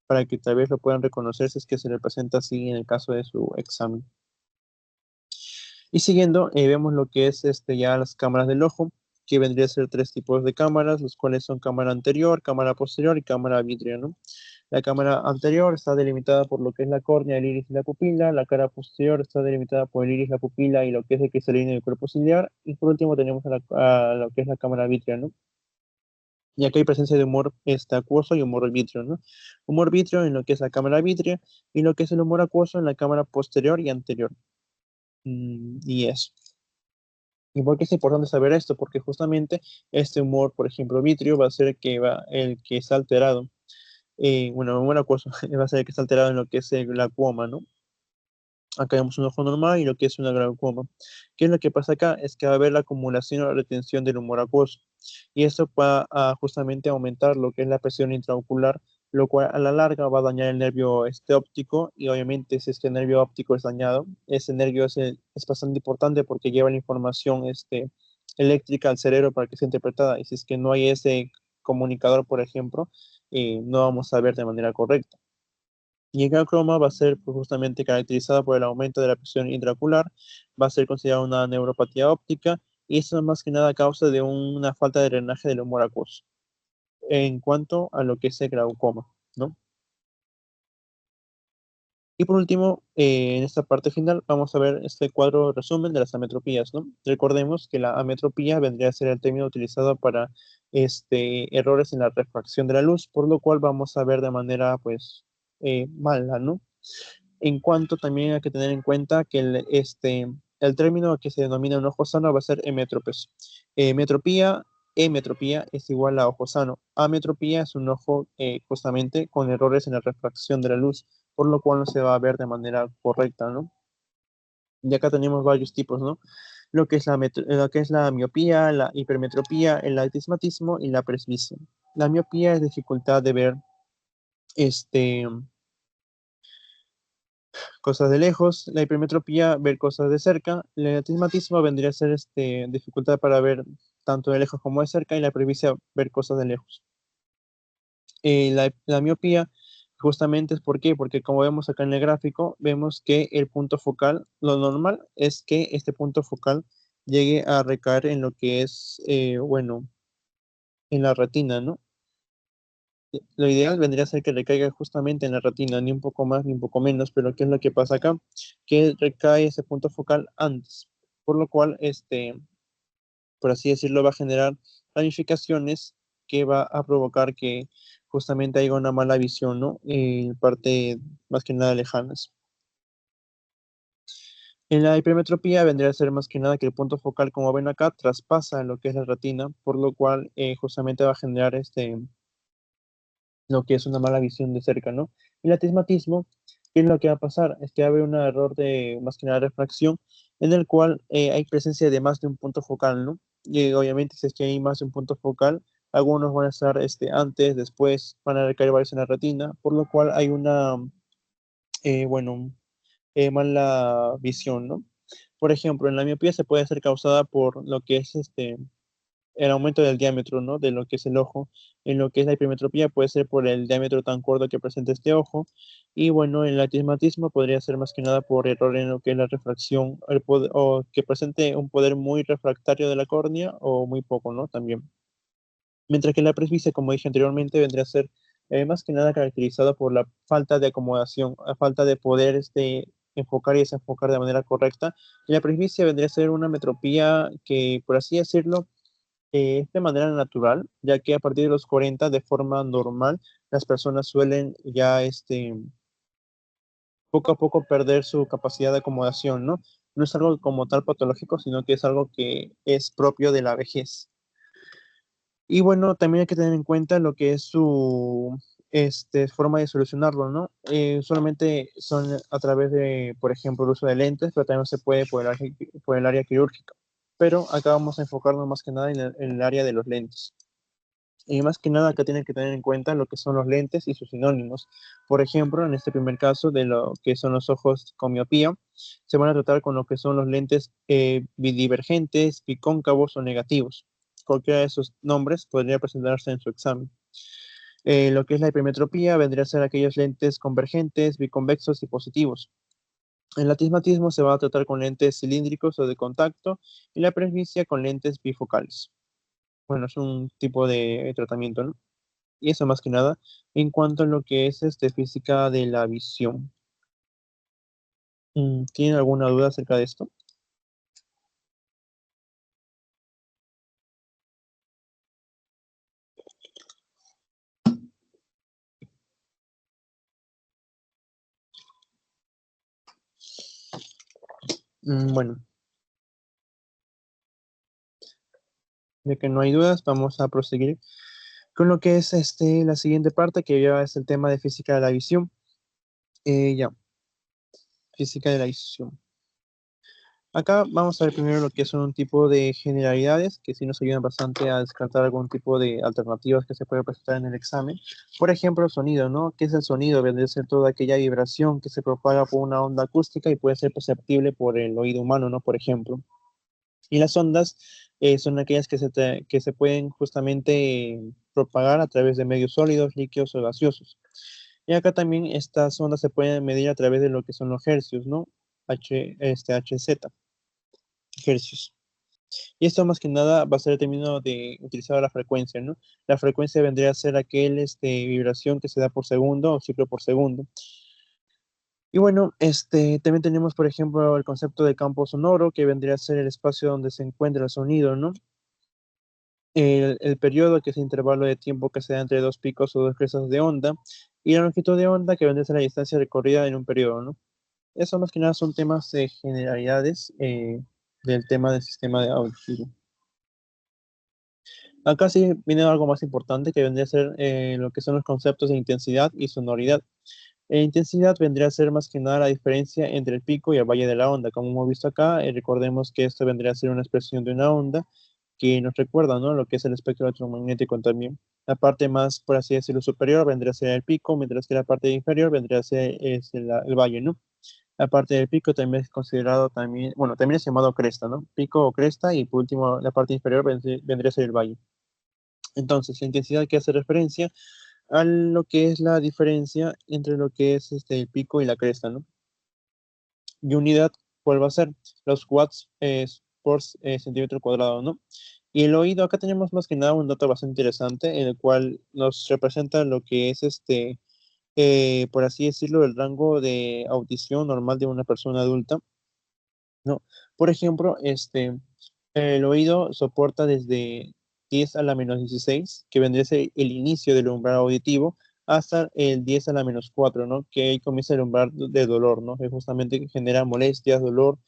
para que tal vez lo puedan reconocer si es que se le presenta así en el caso de su examen. Y siguiendo, vemos lo que es ya las cámaras del ojo, que vendría a ser tres tipos de cámaras, los cuales son cámara anterior, cámara posterior y cámara vitrea, ¿no? La cámara anterior está delimitada por lo que es la córnea, el iris y la pupila. La cara posterior está delimitada por el iris, la pupila y lo que es el cristalino del cuerpo ciliar. Y por último tenemos a lo que es la cámara vitrea, ¿no? Y aquí hay presencia de humor acuoso y humor vítreo, ¿no? Humor vítreo en lo que es la cámara vitrea y lo que es el humor acuoso en la cámara posterior y anterior. Y eso. ¿Y por qué es importante saber esto? Porque justamente este humor, por ejemplo, vitrio, va a ser el que está alterado. Bueno, humor acuoso va a ser el que está alterado en lo que es el glaucoma, ¿no? Acá vemos un ojo normal y lo que es una glaucoma. ¿Qué es lo que pasa acá? Es que va a haber la acumulación o la retención del humor acuoso. Y esto va a justamente aumentar lo que es la presión intraocular, lo cual a la larga va a dañar el nervio óptico. Y obviamente, si este nervio óptico es dañado, ese nervio es bastante importante porque lleva la información eléctrica al cerebro para que sea interpretada. Y si es que no hay ese comunicador, por ejemplo, no vamos a ver de manera correcta. Y el glaucoma va a ser pues, justamente caracterizada por el aumento de la presión intraocular, va a ser considerada una neuropatía óptica y eso es más que nada a causa de una falta de drenaje del humor acuoso en cuanto a lo que es el glaucoma, ¿no? Y por último, en esta parte final vamos a ver este cuadro resumen de las ametropías, ¿no? Recordemos que la ametropía vendría a ser el término utilizado para errores en la refracción de la luz, por lo cual vamos a ver de manera pues mala, ¿no? En cuanto también hay que tener en cuenta que el término que se denomina un ojo sano va a ser emetropes. Metropía, emetropía es igual a ojo sano. Ametropía es un ojo justamente con errores en la refracción de la luz, por lo cual no se va a ver de manera correcta, ¿no? Y acá tenemos varios tipos, ¿no? Lo que es la miopía, la hipermetropía, el astigmatismo y la presbicia. La miopía es dificultad de ver este, cosas de lejos, la hipermetropía, ver cosas de cerca, el astigmatismo vendría a ser dificultad para ver tanto de lejos como de cerca, y la presbicia, ver cosas de lejos. La miopía justamente es ¿por qué? Porque como vemos acá en el gráfico, vemos que el punto focal, lo normal es que este punto focal llegue a recaer en lo que es, bueno, en la retina, ¿no? Lo ideal vendría a ser que recaiga justamente en la retina, ni un poco más ni un poco menos, pero ¿qué es lo que pasa acá? Que recae ese punto focal antes, por lo cual, por así decirlo, va a generar ramificaciones que va a provocar que justamente haya una mala visión, ¿no? En parte más que nada lejanas. En la hipermetropía vendría a ser más que nada que el punto focal, como ven acá, traspasa lo que es la retina, por lo cual justamente va a generar lo que es una mala visión de cerca, ¿no? Y el astigmatismo, ¿qué es lo que va a pasar? Es que va a haber un error de más que nada refracción en el cual hay presencia de más de un punto focal, ¿no? Y obviamente si es que hay más de un punto focal, algunos van a estar antes, después van a recaer varios en la retina, por lo cual hay una, bueno, mala visión, ¿no? Por ejemplo, en la miopía se puede ser causada por lo que es el aumento del diámetro, ¿no? De lo que es el ojo. En lo que es la hipermetropía puede ser por el diámetro tan corto que presenta este ojo. Y bueno, el astigmatismo podría ser más que nada por error en lo que es la refracción o que presente un poder muy refractario de la córnea o muy poco, ¿no? También. Mientras que la presbicia, como dije anteriormente, vendría a ser más que nada caracterizada por la falta de acomodación, la falta de poder enfocar y desenfocar de manera correcta. Y la presbicia vendría a ser una metropía que, por así decirlo, es de manera natural, ya que a partir de los 40, de forma normal, las personas suelen ya poco a poco perder su capacidad de acomodación, ¿no? No es algo como tal patológico, sino que es algo que es propio de la vejez. Y bueno, también hay que tener en cuenta lo que es su forma de solucionarlo, ¿no? Solamente son a través de, por ejemplo, el uso de lentes, pero también se puede por el área quirúrgica. Pero acá vamos a enfocarnos más que nada en el área de los lentes. Y más que nada acá tienen que tener en cuenta lo que son los lentes y sus sinónimos. Por ejemplo, en este primer caso de lo que son los ojos con miopía, se van a tratar con lo que son los lentes bidivergentes, bicóncavos o negativos. Cualquiera de esos nombres podría presentarse en su examen. Lo que es la hipermetropía vendría a ser aquellos lentes convergentes, biconvexos y positivos. El astigmatismo se va a tratar con lentes cilíndricos o de contacto y la presbicia con lentes bifocales. Bueno, es un tipo de tratamiento, ¿no? Y eso más que nada en cuanto a lo que es física de la visión. ¿Tienen alguna duda acerca de esto? Bueno, ya que no hay dudas, vamos a proseguir con lo que es la siguiente parte, que ya es el tema de física de la visión. Ya, física de la visión. Acá vamos a ver primero lo que son un tipo de generalidades que sí nos ayudan bastante a descartar algún tipo de alternativas que se puede presentar en el examen. Por ejemplo, sonido, ¿no? ¿Qué es el sonido? Vendría a ser toda aquella vibración que se propaga por una onda acústica y puede ser perceptible por el oído humano, ¿no? Por ejemplo. Y las ondas son aquellas que se pueden justamente propagar a través de medios sólidos, líquidos o gaseosos. Y acá también estas ondas se pueden medir a través de lo que son los hercios, ¿no? HZ, hercios. Y esto más que nada va a ser determinado de utilizar la frecuencia, ¿no? La frecuencia vendría a ser aquel vibración que se da por segundo o ciclo por segundo. Y bueno, también tenemos, por ejemplo, el concepto de campo sonoro, que vendría a ser el espacio donde se encuentra el sonido, ¿no? El periodo, que es el intervalo de tiempo que se da entre dos picos o dos crestas de onda, y la longitud de onda, que vendría a ser la distancia recorrida en un periodo, ¿no? Eso más que nada son temas de generalidades del tema del sistema de audio. Acá sí viene algo más importante que vendría a ser lo que son los conceptos de intensidad y sonoridad. Intensidad vendría a ser más que nada la diferencia entre el pico y el valle de la onda. Como hemos visto acá, recordemos que esto vendría a ser una expresión de una onda que nos recuerda, ¿no? Lo que es el espectro electromagnético también. La parte más, por así decirlo, superior vendría a ser el pico, mientras que la parte inferior vendría a ser el valle, ¿no? La parte del pico también es considerado también, bueno, también es llamado cresta, ¿no? Pico o cresta, y por último la parte inferior vendría a ser el valle. Entonces, la intensidad que hace referencia a lo que es la diferencia entre lo que es el pico y la cresta, ¿no? Y unidad, ¿cuál va a ser? Los watts por centímetro cuadrado, ¿no? Y el oído, acá tenemos más que nada un dato bastante interesante, en el cual nos representa lo que es por así decirlo, el rango de audición normal de una persona adulta, ¿no? Por ejemplo, el oído soporta desde 10 a la menos 16, que vendría a ser el inicio del umbral auditivo, hasta el 10 a la menos 4, ¿no? Que ahí comienza el umbral de dolor, ¿no? Que justamente genera molestias, dolor.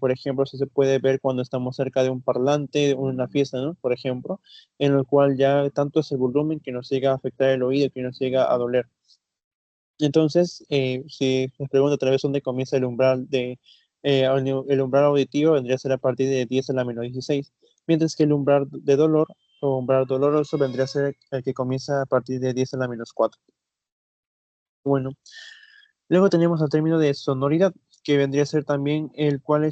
Por ejemplo, eso se puede ver cuando estamos cerca de un parlante, de una fiesta, ¿no? Por ejemplo, en el cual ya tanto es el volumen que nos llega a afectar el oído, que nos llega a doler. Entonces, si nos pregunta otra vez dónde comienza el umbral auditivo, vendría a ser a partir de 10 a la menos 16, mientras que el umbral de dolor o umbral doloroso vendría a ser el que comienza a partir de 10 a la menos 4. Bueno, luego tenemos el término de sonoridad, que vendría a ser también el cual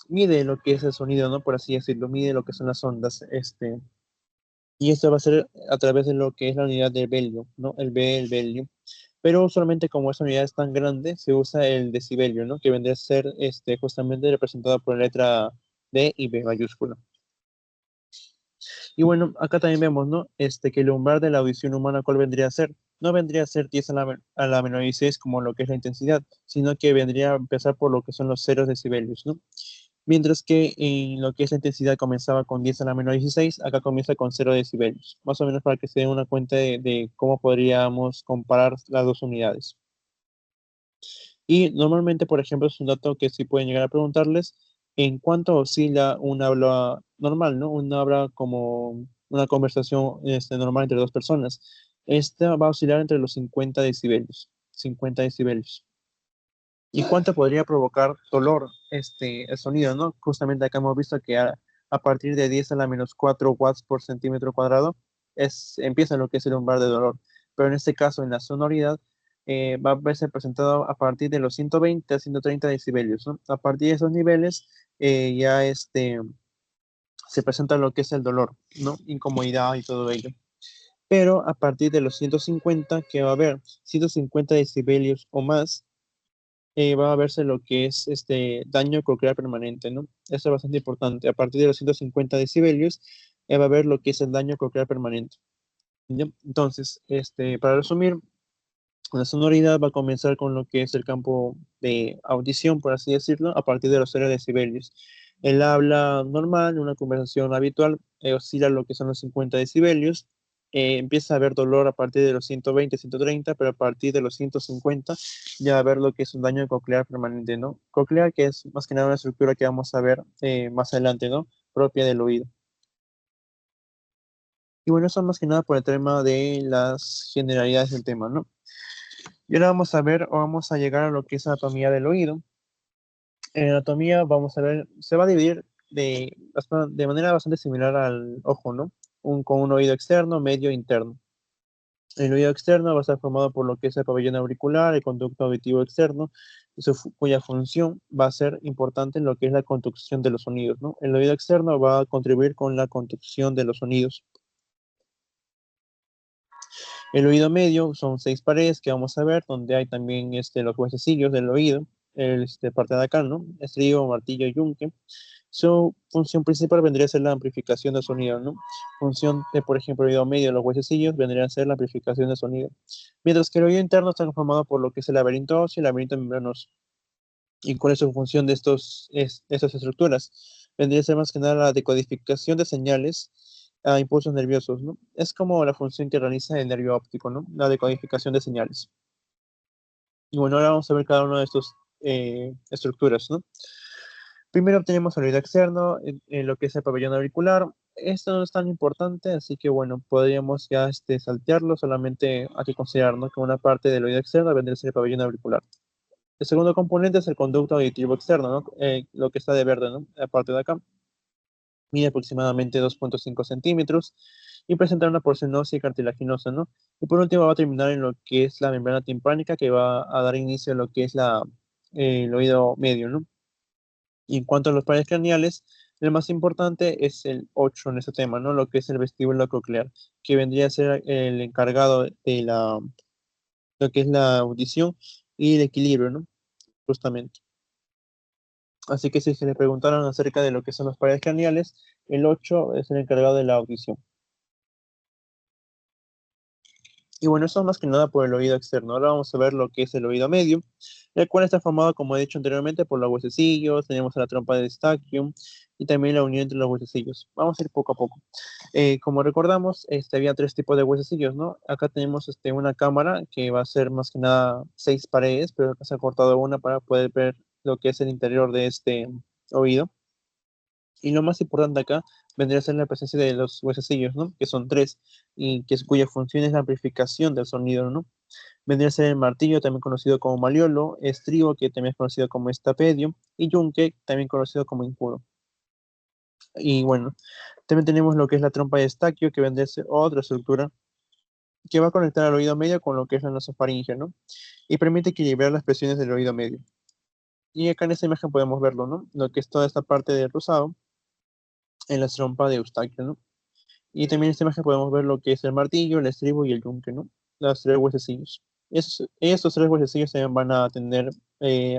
mide lo que es el sonido, ¿no? Por así decirlo, mide lo que son las ondas, y esto va a ser a través de lo que es la unidad de Belio, ¿no? El Belio. Pero usualmente como esa unidad es tan grande, se usa el decibelio, ¿no? Que vendría a ser justamente representado por la letra D y B mayúscula. Y bueno, acá también vemos, ¿no? Que el umbral de la audición humana, ¿cuál vendría a ser? no vendría a ser 10 a la menor 16 como lo que es la intensidad, sino que vendría a empezar por lo que son los 0 decibelios, ¿no? Mientras que en lo que es la intensidad comenzaba con 10 a la menor 16, acá comienza con 0 decibelios, más o menos para que se den una cuenta de cómo podríamos comparar las dos unidades. Y normalmente, por ejemplo, es un dato que sí pueden llegar a preguntarles en cuánto oscila un habla normal, ¿no? Un habla como una conversación normal entre dos personas. Esta va a oscilar entre los 50 decibelios. 50 decibelios. ¿Y cuánto podría provocar dolor el sonido, ¿no? Justamente acá hemos visto que a partir de 10 a la menos 4 watts por centímetro cuadrado empieza lo que es el umbral de dolor. Pero en este caso, en la sonoridad, va a verse presentado a partir de los 120 a 130 decibelios, ¿no? A partir de esos niveles, ya se presenta lo que es el dolor, ¿no? Incomodidad y todo ello. Pero a partir de los 150, que va a haber 150 decibelios o más, va a verse lo que es daño coclear permanente, ¿no? Eso es bastante importante. A partir de los 150 decibelios, va a haber lo que es el daño coclear permanente. ¿Ya? Entonces, para resumir, la sonoridad va a comenzar con lo que es el campo de audición, por así decirlo, a partir de los 0 decibelios. El habla normal, una conversación habitual, oscila lo que son los 50 decibelios. Empieza a haber dolor a partir de los 120, 130, pero a partir de los 150 ya va a haber lo que es un daño coclear permanente, ¿no? Coclear, que es más que nada una estructura que vamos a ver más adelante, ¿no? Propia del oído. Y bueno, eso más que nada por el tema de las generalidades del tema, ¿no? Y ahora vamos a ver o vamos a llegar a lo que es anatomía del oído. En anatomía vamos a ver, se va a dividir de manera bastante similar al ojo, ¿no? Con un oído externo, medio e interno. El oído externo va a estar formado por lo que es el pabellón auricular, el conducto auditivo externo, cuya función va a ser importante en lo que es la conducción de los sonidos, ¿no? El oído externo va a contribuir con la conducción de los sonidos. El oído medio son 6 paredes que vamos a ver, donde hay también los huesecillos del oído, parte de acá, ¿no? Estribo, martillo y yunque. Su función principal vendría a ser la amplificación del sonido, ¿no? Función de, por ejemplo, el oído medio de los huesecillos vendría a ser la amplificación del sonido. Mientras que el oído interno está conformado por lo que es el laberinto óseo y el laberinto membranoso. ¿Y cuál es su función de estas estructuras? Vendría a ser más que nada la decodificación de señales a impulsos nerviosos, ¿no? Es como la función que realiza el nervio óptico, ¿no? La decodificación de señales. Y bueno, ahora vamos a ver cada una de estas estructuras, ¿no? Primero tenemos el oído externo, en lo que es el pabellón auricular. Esto no es tan importante, así que bueno, podríamos ya saltearlo, solamente hay que considerar, ¿no? Que una parte del oído externo vendría a ser el pabellón auricular. El segundo componente es el conducto auditivo externo, ¿no? Lo que está de verde, ¿no? La parte de acá. Mide aproximadamente 2.5 centímetros y presenta una porción ósea y cartilaginosa, ¿no? Y por último va a terminar en lo que es la membrana timpánica que va a dar inicio a lo que es el oído medio, ¿no? Y en cuanto a los pares craneales, el más importante es el 8 en este tema, ¿no? Lo que es el vestíbulo coclear, que vendría a ser el encargado de lo que es la audición y el equilibrio, ¿no? Justamente. Así que si se le preguntaron acerca de lo que son los pares craneales, el 8 es el encargado de la audición. Y bueno, eso es más que nada por el oído externo. Ahora vamos a ver lo que es el oído medio, el cual está formado, como he dicho anteriormente, por los huesecillos, tenemos la trompa de Eustachium y también la unión entre los huesecillos. Vamos a ir poco a poco. Como recordamos, había 3 tipos de huesecillos, ¿no? Acá tenemos una cámara que va a ser más que nada 6 paredes, pero acá se ha cortado una para poder ver lo que es el interior de este oído. Y lo más importante acá vendría a ser la presencia de los huesecillos, ¿no? Que son 3 y cuya función es la amplificación del sonido, ¿no? Vendría a ser el martillo, también conocido como maliolo, estribo, que también es conocido como estapedio, y yunque, también conocido como incudo. Y bueno, también tenemos lo que es la trompa de estaquio, que vendría a ser otra estructura que va a conectar al oído medio con lo que es la nasofaringe, ¿no? Y permite equilibrar las presiones del oído medio. Y acá en esta imagen podemos verlo, ¿no? Lo que es toda esta parte de rosado en la trompa de Eustaquio, ¿no? Y también en esta imagen podemos ver lo que es el martillo, el estribo y el yunque, ¿no? Las 3 huesecillos. Estos 3 huesecillos también van a tener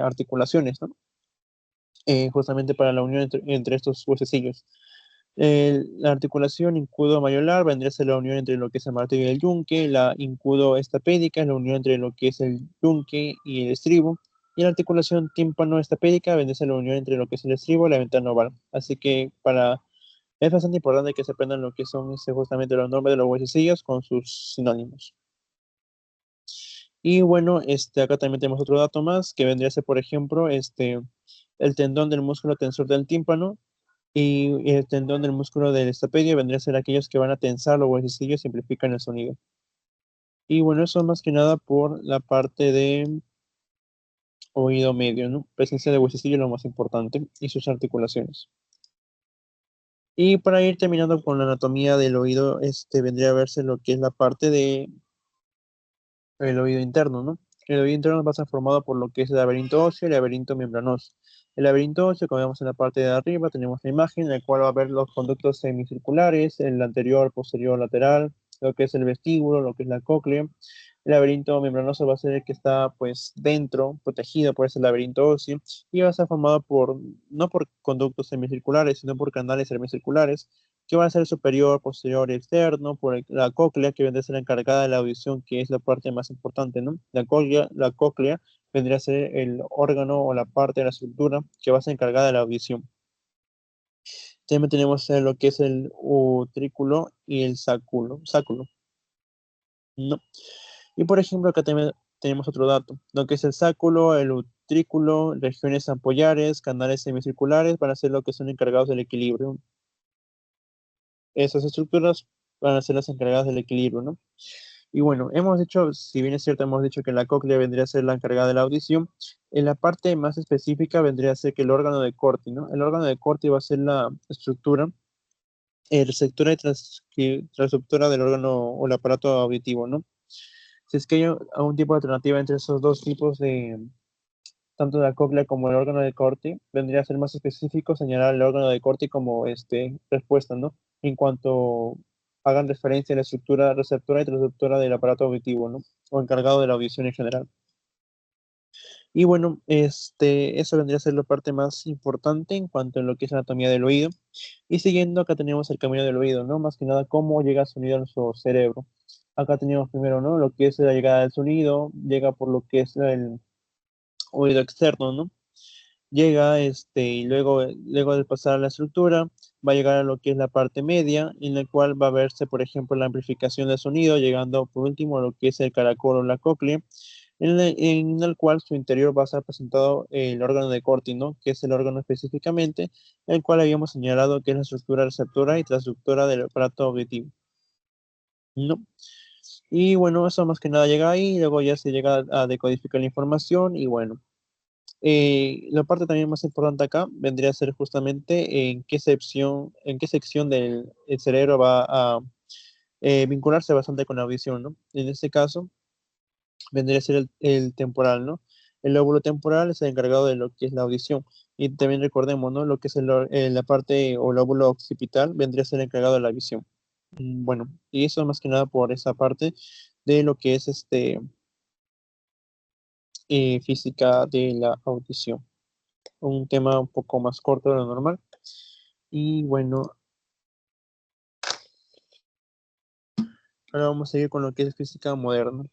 articulaciones, ¿no? Justamente para la unión entre estos huesecillos. La articulación incudo-mayular vendría a ser la unión entre lo que es el martillo y el yunque. La incudo-estapédica es la unión entre lo que es el yunque y el estribo. Y la articulación tímpano-estapédica vendría a ser la unión entre lo que es el estribo y la ventana oval. Así que es bastante importante que se aprendan lo que son justamente los nombres de los huesecillos con sus sinónimos. Y bueno, acá también tenemos otro dato más que vendría a ser, por ejemplo, el tendón del músculo tensor del tímpano y el tendón del músculo del estapedio vendría a ser aquellos que van a tensar los huesecillos y simplifican el sonido. Y bueno, eso más que nada por la parte de oído medio, ¿no? Presencia de huesecillo es lo más importante y sus articulaciones. Y para ir terminando con la anatomía del oído, vendría a verse lo que es la parte de el oído interno, ¿no? El oído interno va a estar formado por lo que es el laberinto óseo y el laberinto membranoso. El laberinto óseo, como vemos en la parte de arriba, tenemos la imagen en la cual va a ver los conductos semicirculares, el anterior, posterior, lateral, lo que es el vestíbulo, lo que es la cóclea. El laberinto membranoso va a ser el que está pues dentro, protegido por ese laberinto óseo, y va a estar formado no por conductos semicirculares, sino por canales semicirculares, que van a ser superior, posterior y externo, por la cóclea, que vendría a ser encargada de la audición, que es la parte más importante, ¿no? La cóclea vendría a ser el órgano o la parte de la estructura que va a ser encargada de la audición. También tenemos lo que es el utrículo y el sáculo, ¿no? Y por ejemplo, acá también tenemos otro dato, lo que es el sáculo, el utrículo, regiones ampollares, canales semicirculares, van a ser lo que son encargados del equilibrio. Esas estructuras van a ser las encargadas del equilibrio, ¿no? Y bueno, hemos dicho, si bien es cierto, hemos dicho que la cóclea vendría a ser la encargada de la audición. En la parte más específica vendría a ser que el órgano de Corti, ¿no? El órgano de Corti va a ser la estructura receptora y transductora del órgano o el aparato auditivo, ¿no? Si es que hay algún tipo de alternativa entre esos dos tipos tanto de la cóclea como el órgano de Corti, vendría a ser más específico señalar el órgano de Corti como respuesta, ¿no? En cuanto hagan referencia a la estructura receptora y transductora del aparato auditivo, ¿no? O encargado de la audición en general. Y bueno, eso vendría a ser la parte más importante en cuanto a lo que es anatomía del oído. Y siguiendo, acá tenemos el camino del oído, ¿no? Más que nada, cómo llega el sonido a nuestro cerebro. Acá tenemos primero, ¿no? Lo que es la llegada del sonido, llega por lo que es el oído externo, ¿no? Llega, y luego de pasar a la estructura, va a llegar a lo que es la parte media, en la cual va a verse, por ejemplo, la amplificación del sonido, llegando por último a lo que es el caracol o la cóclea, en el cual su interior va a estar presentado el órgano de Corti, ¿no? Que es el órgano específicamente, el cual habíamos señalado que es la estructura receptora y transductora del aparato auditivo, ¿no? Y bueno, eso más que nada llega ahí, luego ya se llega a decodificar la información y bueno. La parte también más importante acá vendría a ser justamente en qué sección del el cerebro va a vincularse bastante con la audición, ¿no? En este caso, vendría a ser el temporal, ¿no? El lóbulo temporal es el encargado de lo que es la audición. Y también recordemos, ¿no? Lo que es la parte o lóbulo occipital vendría a ser el encargado de la visión. Bueno, y eso más que nada por esa parte de lo que es física de la audición. Un tema un poco más corto de lo normal. Y bueno, ahora vamos a seguir con lo que es física moderna.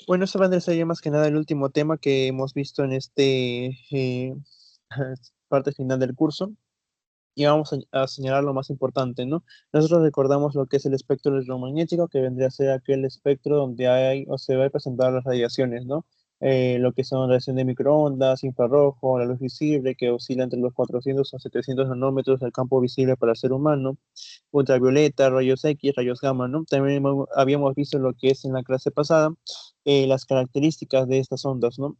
Bueno, eso vendría a ser ya más que nada el último tema que hemos visto en parte final del curso. Y vamos a señalar lo más importante, ¿no? Nosotros recordamos lo que es el espectro electromagnético, que vendría a ser aquel espectro donde hay o se va a presentar las radiaciones, ¿no? Lo que son radiación de microondas, infrarrojo, la luz visible, que oscila entre los 400 a 700 nanómetros del campo visible para el ser humano, ultravioleta, rayos X, rayos gamma, ¿no? También habíamos visto lo que es en la clase pasada, las características de estas ondas, ¿no?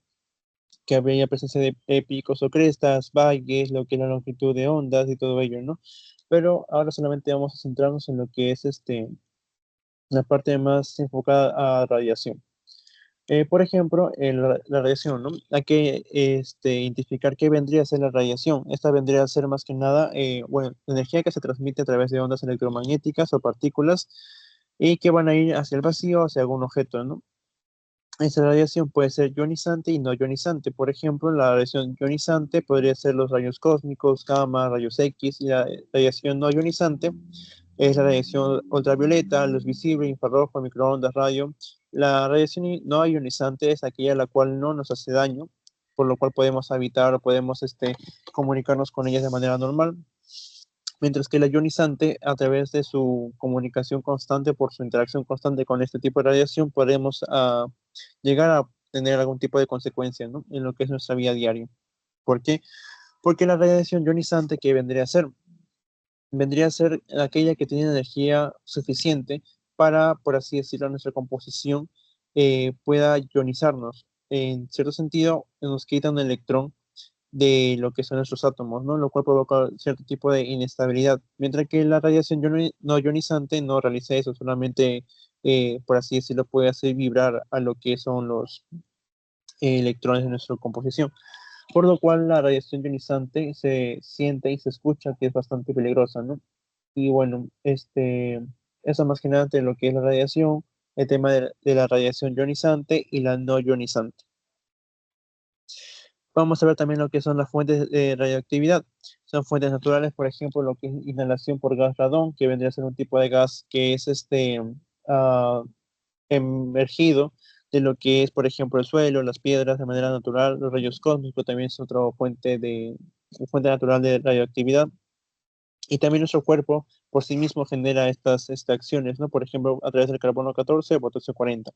Que habría presencia de picos o crestas, valles, lo que es la longitud de ondas y todo ello, ¿no? Pero ahora solamente vamos a centrarnos en lo que es la parte más enfocada a radiación. Por ejemplo, la radiación, ¿no? Hay que identificar qué vendría a ser la radiación. Esta vendría a ser más que nada, bueno, energía que se transmite a través de ondas electromagnéticas o partículas y que van a ir hacia el vacío, hacia algún objeto, ¿no? Esta radiación puede ser ionizante y no ionizante. Por ejemplo, la radiación ionizante podría ser los rayos cósmicos, gamma, rayos X, y la radiación no ionizante es la radiación ultravioleta, luz visible, infrarrojo, microondas, radio. La radiación no ionizante es aquella la cual no nos hace daño, por lo cual podemos habitar o podemos comunicarnos con ellas de manera normal. Mientras que la ionizante, a través de su comunicación constante, por su interacción constante con este tipo de radiación, podemos llegar a tener algún tipo de consecuencia, ¿no? En lo que es nuestra vida diaria. ¿Por qué? Porque la radiación ionizante que vendría a ser aquella que tiene energía suficiente para, por así decirlo, nuestra composición pueda ionizarnos. En cierto sentido, nos quita un electrón de lo que son nuestros átomos, ¿no? Lo cual provoca cierto tipo de inestabilidad, mientras que la radiación no ionizante no realiza eso, solamente, por así decirlo, puede hacer vibrar a lo que son los electrones de nuestra composición, por lo cual la radiación ionizante se siente y se escucha que es bastante peligrosa, ¿no? Y bueno, eso más que nada de lo que es la radiación, el tema de la radiación ionizante y la no ionizante. Vamos a ver también lo que son las fuentes de radioactividad. Son fuentes naturales, por ejemplo, lo que es inhalación por gas radón, que vendría a ser un tipo de gas que es ah, emergido de lo que es, por ejemplo, el suelo, las piedras de manera natural, los rayos cósmicos también es otra fuente natural de radioactividad. Y también nuestro cuerpo por sí mismo genera estas acciones, ¿no? Por ejemplo, a través del carbono 14 o potasio 40.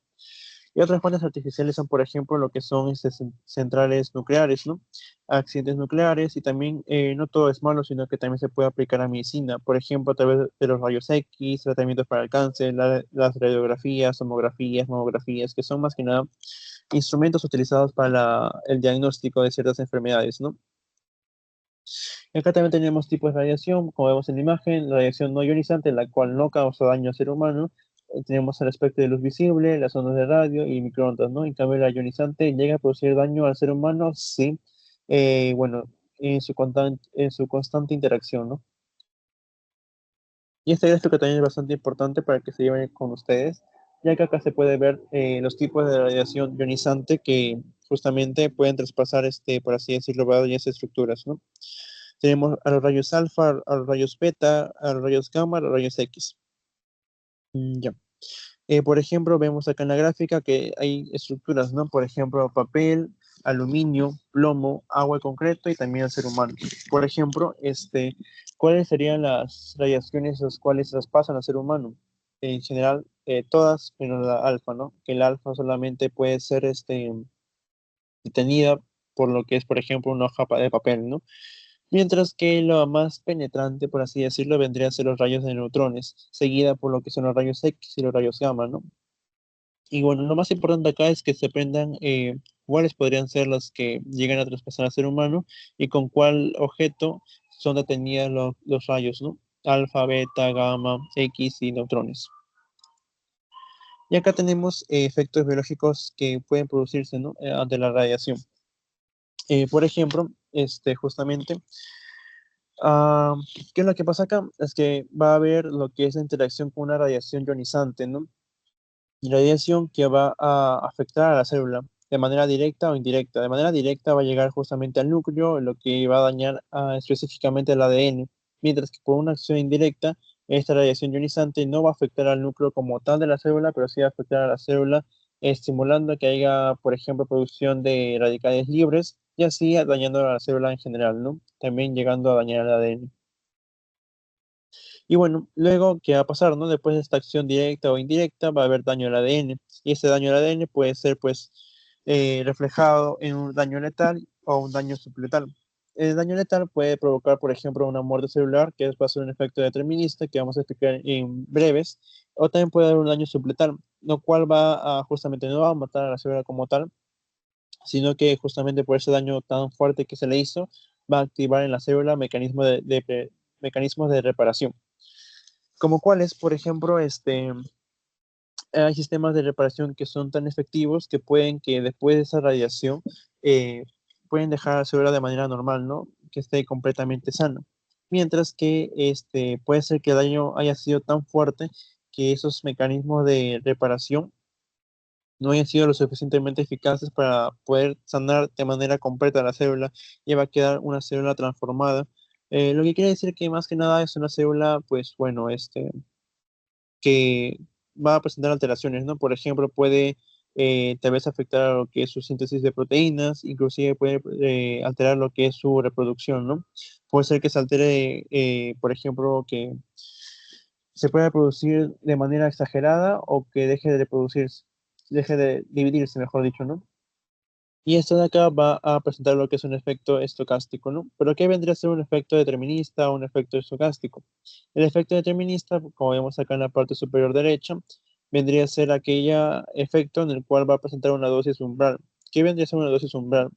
Y otras fuentes artificiales son, por ejemplo, lo que son centrales nucleares, ¿no? Accidentes nucleares y también no todo es malo, sino que también se puede aplicar a medicina, por ejemplo, a través de los rayos X, tratamientos para el cáncer, las radiografías, tomografías, mamografías, que son más que nada instrumentos utilizados para el diagnóstico de ciertas enfermedades, ¿no? Y acá también tenemos tipos de radiación, como vemos en la imagen, la radiación no ionizante, la cual no causa daño al ser humano. Tenemos el espectro de luz visible, las ondas de radio y microondas, ¿no? En cambio, la ionizante llega a producir daño al ser humano, sí, bueno, en su constante interacción, ¿no? Y este gráfico también es bastante importante para que se lleven con ustedes, ya que acá se puede ver los tipos de radiación ionizante que justamente pueden traspasar, por así decirlo, varias estructuras, ¿no? Tenemos a los rayos alfa, a los rayos beta, a los rayos gamma, a los rayos X. Ya. Por ejemplo, vemos acá en la gráfica que hay estructuras, ¿no? Por ejemplo, papel, aluminio, plomo, agua y concreto y también el ser humano. Por ejemplo, ¿cuáles serían las radiaciones las cuales traspasan al ser humano? En general, todas menos la alfa, ¿no? Que el alfa solamente puede ser detenida por lo que es, por ejemplo, una hoja de papel, ¿no? Mientras que lo más penetrante, por así decirlo, vendría a ser los rayos de neutrones, seguida por lo que son los rayos X y los rayos gamma, ¿no? Y bueno, lo más importante acá es que se aprendan cuáles podrían ser las que llegan a traspasar al ser humano y con cuál objeto son detenidas los rayos, ¿no? Alfa, beta, gamma, X y neutrones. Y acá tenemos efectos biológicos que pueden producirse, ¿no? Ante la radiación. Por ejemplo, justamente Ah, ¿qué es lo que pasa acá? Es que va a haber lo que es la interacción con una radiación ionizante, ¿no? Radiación que va a afectar a la célula de manera directa o indirecta. De manera directa va a llegar justamente al núcleo, lo que va a dañar específicamente el ADN, mientras que con una acción indirecta, esta radiación ionizante no va a afectar al núcleo como tal de la célula, pero sí va a afectar a la célula, estimulando que haya, por ejemplo, producción de radicales libres y así dañando a la célula en general, ¿no? También llegando a dañar el ADN. Y bueno, luego, ¿qué va a pasar, no? Después de esta acción directa o indirecta, va a haber daño al ADN. Y ese daño al ADN puede ser, pues, reflejado en un daño letal o un daño subletal. El daño letal puede provocar, por ejemplo, una muerte celular, que va a ser un efecto determinista que vamos a explicar en breves, o también puede haber un daño subletal, lo cual va a justamente no va a matar a la célula como tal, sino que justamente por ese daño tan fuerte que se le hizo, va a activar en la célula mecanismos de reparación. Como cuáles, por ejemplo, hay sistemas de reparación que son tan efectivos que pueden que después de esa radiación eh, pueden dejar a la célula de manera normal, ¿no? Que esté completamente sana. Mientras que puede ser que el daño haya sido tan fuerte que esos mecanismos de reparación no hayan sido lo suficientemente eficaces para poder sanar de manera completa la célula y va a quedar una célula transformada. Lo que quiere decir que más que nada es una célula, pues bueno, que va a presentar alteraciones, ¿no? Por ejemplo, puede tal vez afectar a lo que es su síntesis de proteínas, inclusive puede alterar lo que es su reproducción, ¿no? Puede ser que se altere, por ejemplo, que se pueda reproducir de manera exagerada o que deje de reproducirse, deje de dividirse, mejor dicho, ¿no? Y esto de acá va a presentar lo que es un efecto estocástico, ¿no? Pero ¿qué vendría a ser un efecto determinista o un efecto estocástico? El efecto determinista, como vemos acá en la parte superior derecha, vendría a ser aquel efecto en el cual va a presentar una dosis umbral. ¿Qué vendría a ser una dosis umbral?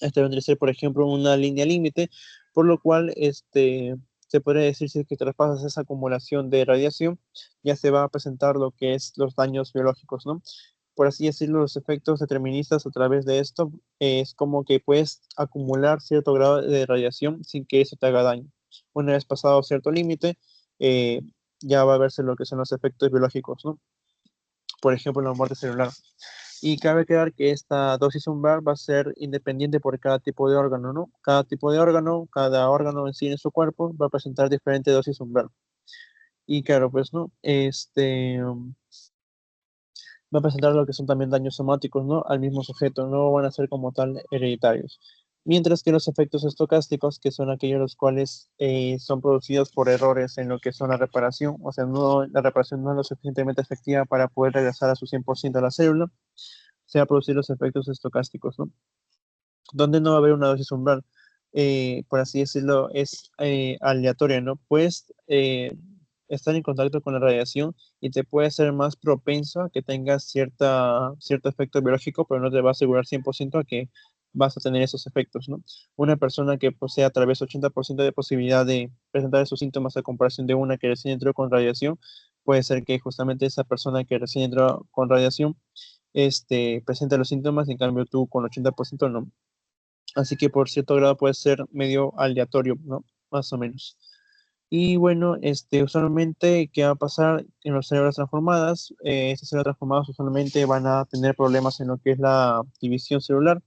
Este vendría a ser, por ejemplo, una línea límite, por lo cual se podría decir si es que traspasas esa acumulación de radiación, ya se va a presentar lo que es los daños biológicos, ¿no? Por así decirlo, los efectos deterministas a través de esto es como que puedes acumular cierto grado de radiación sin que eso te haga daño. Una vez pasado cierto límite, eh, ya va a verse lo que son los efectos biológicos, ¿no? Por ejemplo, la muerte celular. Y cabe aclarar que esta dosis umbral va a ser independiente por cada tipo de órgano, ¿no? Cada tipo de órgano, cada órgano en sí en su cuerpo va a presentar diferente dosis umbral. Y claro, pues, ¿no? Va a presentar lo que son también daños somáticos, ¿no? Al mismo sujeto, no van a ser como tal hereditarios. Mientras que los efectos estocásticos, que son aquellos los cuales son producidos por errores en lo que son la reparación, o sea, no, la reparación no es lo suficientemente efectiva para poder regresar a su 100% a la célula, se va a producir los efectos estocásticos, ¿no? Donde no va a haber una dosis umbral, por así decirlo, es aleatoria, ¿no? Puedes estar en contacto con la radiación y te puede ser más propenso a que tengas cierto efecto biológico, pero no te va a asegurar 100% a que vas a tener esos efectos, ¿no? Una persona que posee a través 80% de posibilidad de presentar esos síntomas a comparación de una que recién entró con radiación, puede ser que justamente esa persona que recién entró con radiación presente los síntomas, en cambio tú con 80% no. Así que por cierto grado puede ser medio aleatorio, ¿no? Más o menos. Y bueno, usualmente, ¿qué va a pasar en las células transformadas? Estas células transformadas usualmente van a tener problemas en lo que es la división celular,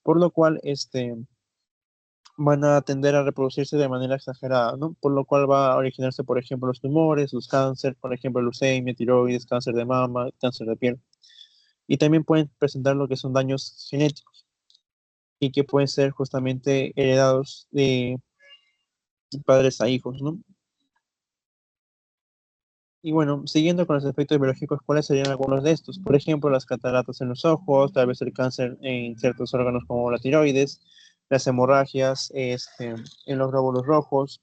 por lo cual van a tender a reproducirse de manera exagerada, ¿no? Por lo cual va a originarse, por ejemplo, los tumores, los cánceres, por ejemplo, leucemia, tiroides, cáncer de mama, cáncer de piel. Y también pueden presentar lo que son daños genéticos y que pueden ser justamente heredados de padres a hijos, ¿no? Y bueno, siguiendo con los efectos biológicos, ¿cuáles serían algunos de estos? Por ejemplo, las cataratas en los ojos, tal vez el cáncer en ciertos órganos como la tiroides, las hemorragias en los glóbulos rojos,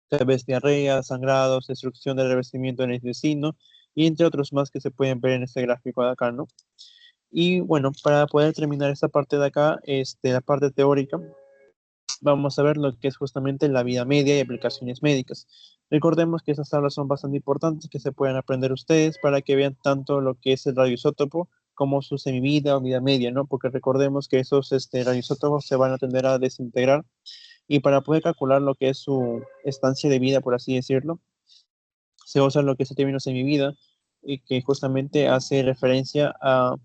tal vez diarrea, sangrados, destrucción del revestimiento del intestino, y entre otros más que se pueden ver en este gráfico de acá, ¿no? Y bueno, para poder terminar esta parte de acá, la parte teórica, vamos a ver lo que es justamente la vida media y aplicaciones médicas. Recordemos que esas tablas son bastante importantes que se pueden aprender ustedes para que vean tanto lo que es el radioisótopo como su semivida o vida media, ¿no? Porque recordemos que esos radioisótopos se van a tender a desintegrar y para poder calcular lo que es su estancia de vida, por así decirlo, se usa lo que es el término semivida y que justamente hace referencia a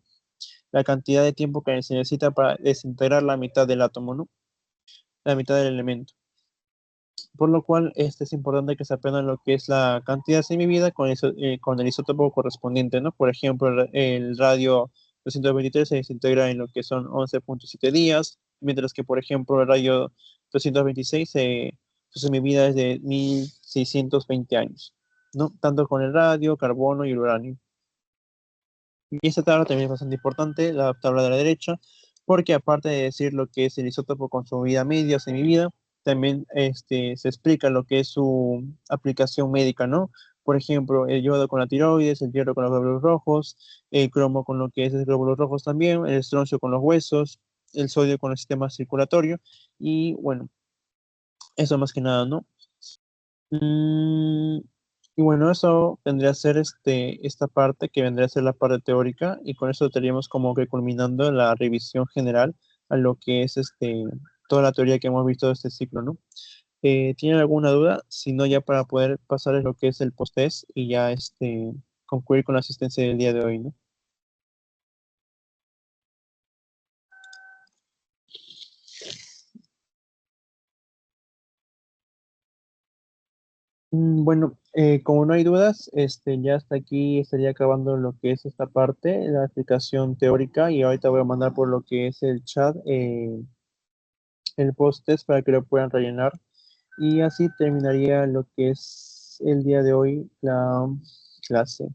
la cantidad de tiempo que se necesita para desintegrar la mitad del átomo, ¿no? La mitad del elemento. Por lo cual es importante que se aprenda lo que es la cantidad semivida con el isótopo correspondiente, ¿no? Por ejemplo, el radio 223 se desintegra en lo que son 11.7 días, mientras que, por ejemplo, el radio 226 su semivida es de 1620 años, ¿no? Tanto con el radio, carbono y el uranio. Y esta tabla también es bastante importante, la tabla de la derecha, porque aparte de decir lo que es el isótopo con su vida media o semivida, también se explica lo que es su aplicación médica, ¿no? Por ejemplo, el yodo con la tiroides, el hierro con los glóbulos rojos, el cromo con lo que es los glóbulos rojos también, el estroncio con los huesos, el sodio con el sistema circulatorio, y bueno, eso más que nada, ¿no? Mm, y bueno, eso vendría a ser esta parte que vendría a ser la parte teórica y con eso estaríamos como que culminando la revisión general a lo que es toda la teoría que hemos visto de este ciclo, ¿no? ¿Tienen alguna duda? Si no, ya para poder pasar lo que es el post-test y ya concluir con la asistencia del día de hoy, ¿no? Bueno, como no hay dudas, ya hasta aquí estaría acabando lo que es esta parte, la explicación teórica, y ahorita voy a mandar por lo que es el chat, el post-test para que lo puedan rellenar. Y así terminaría lo que es el día de hoy la clase.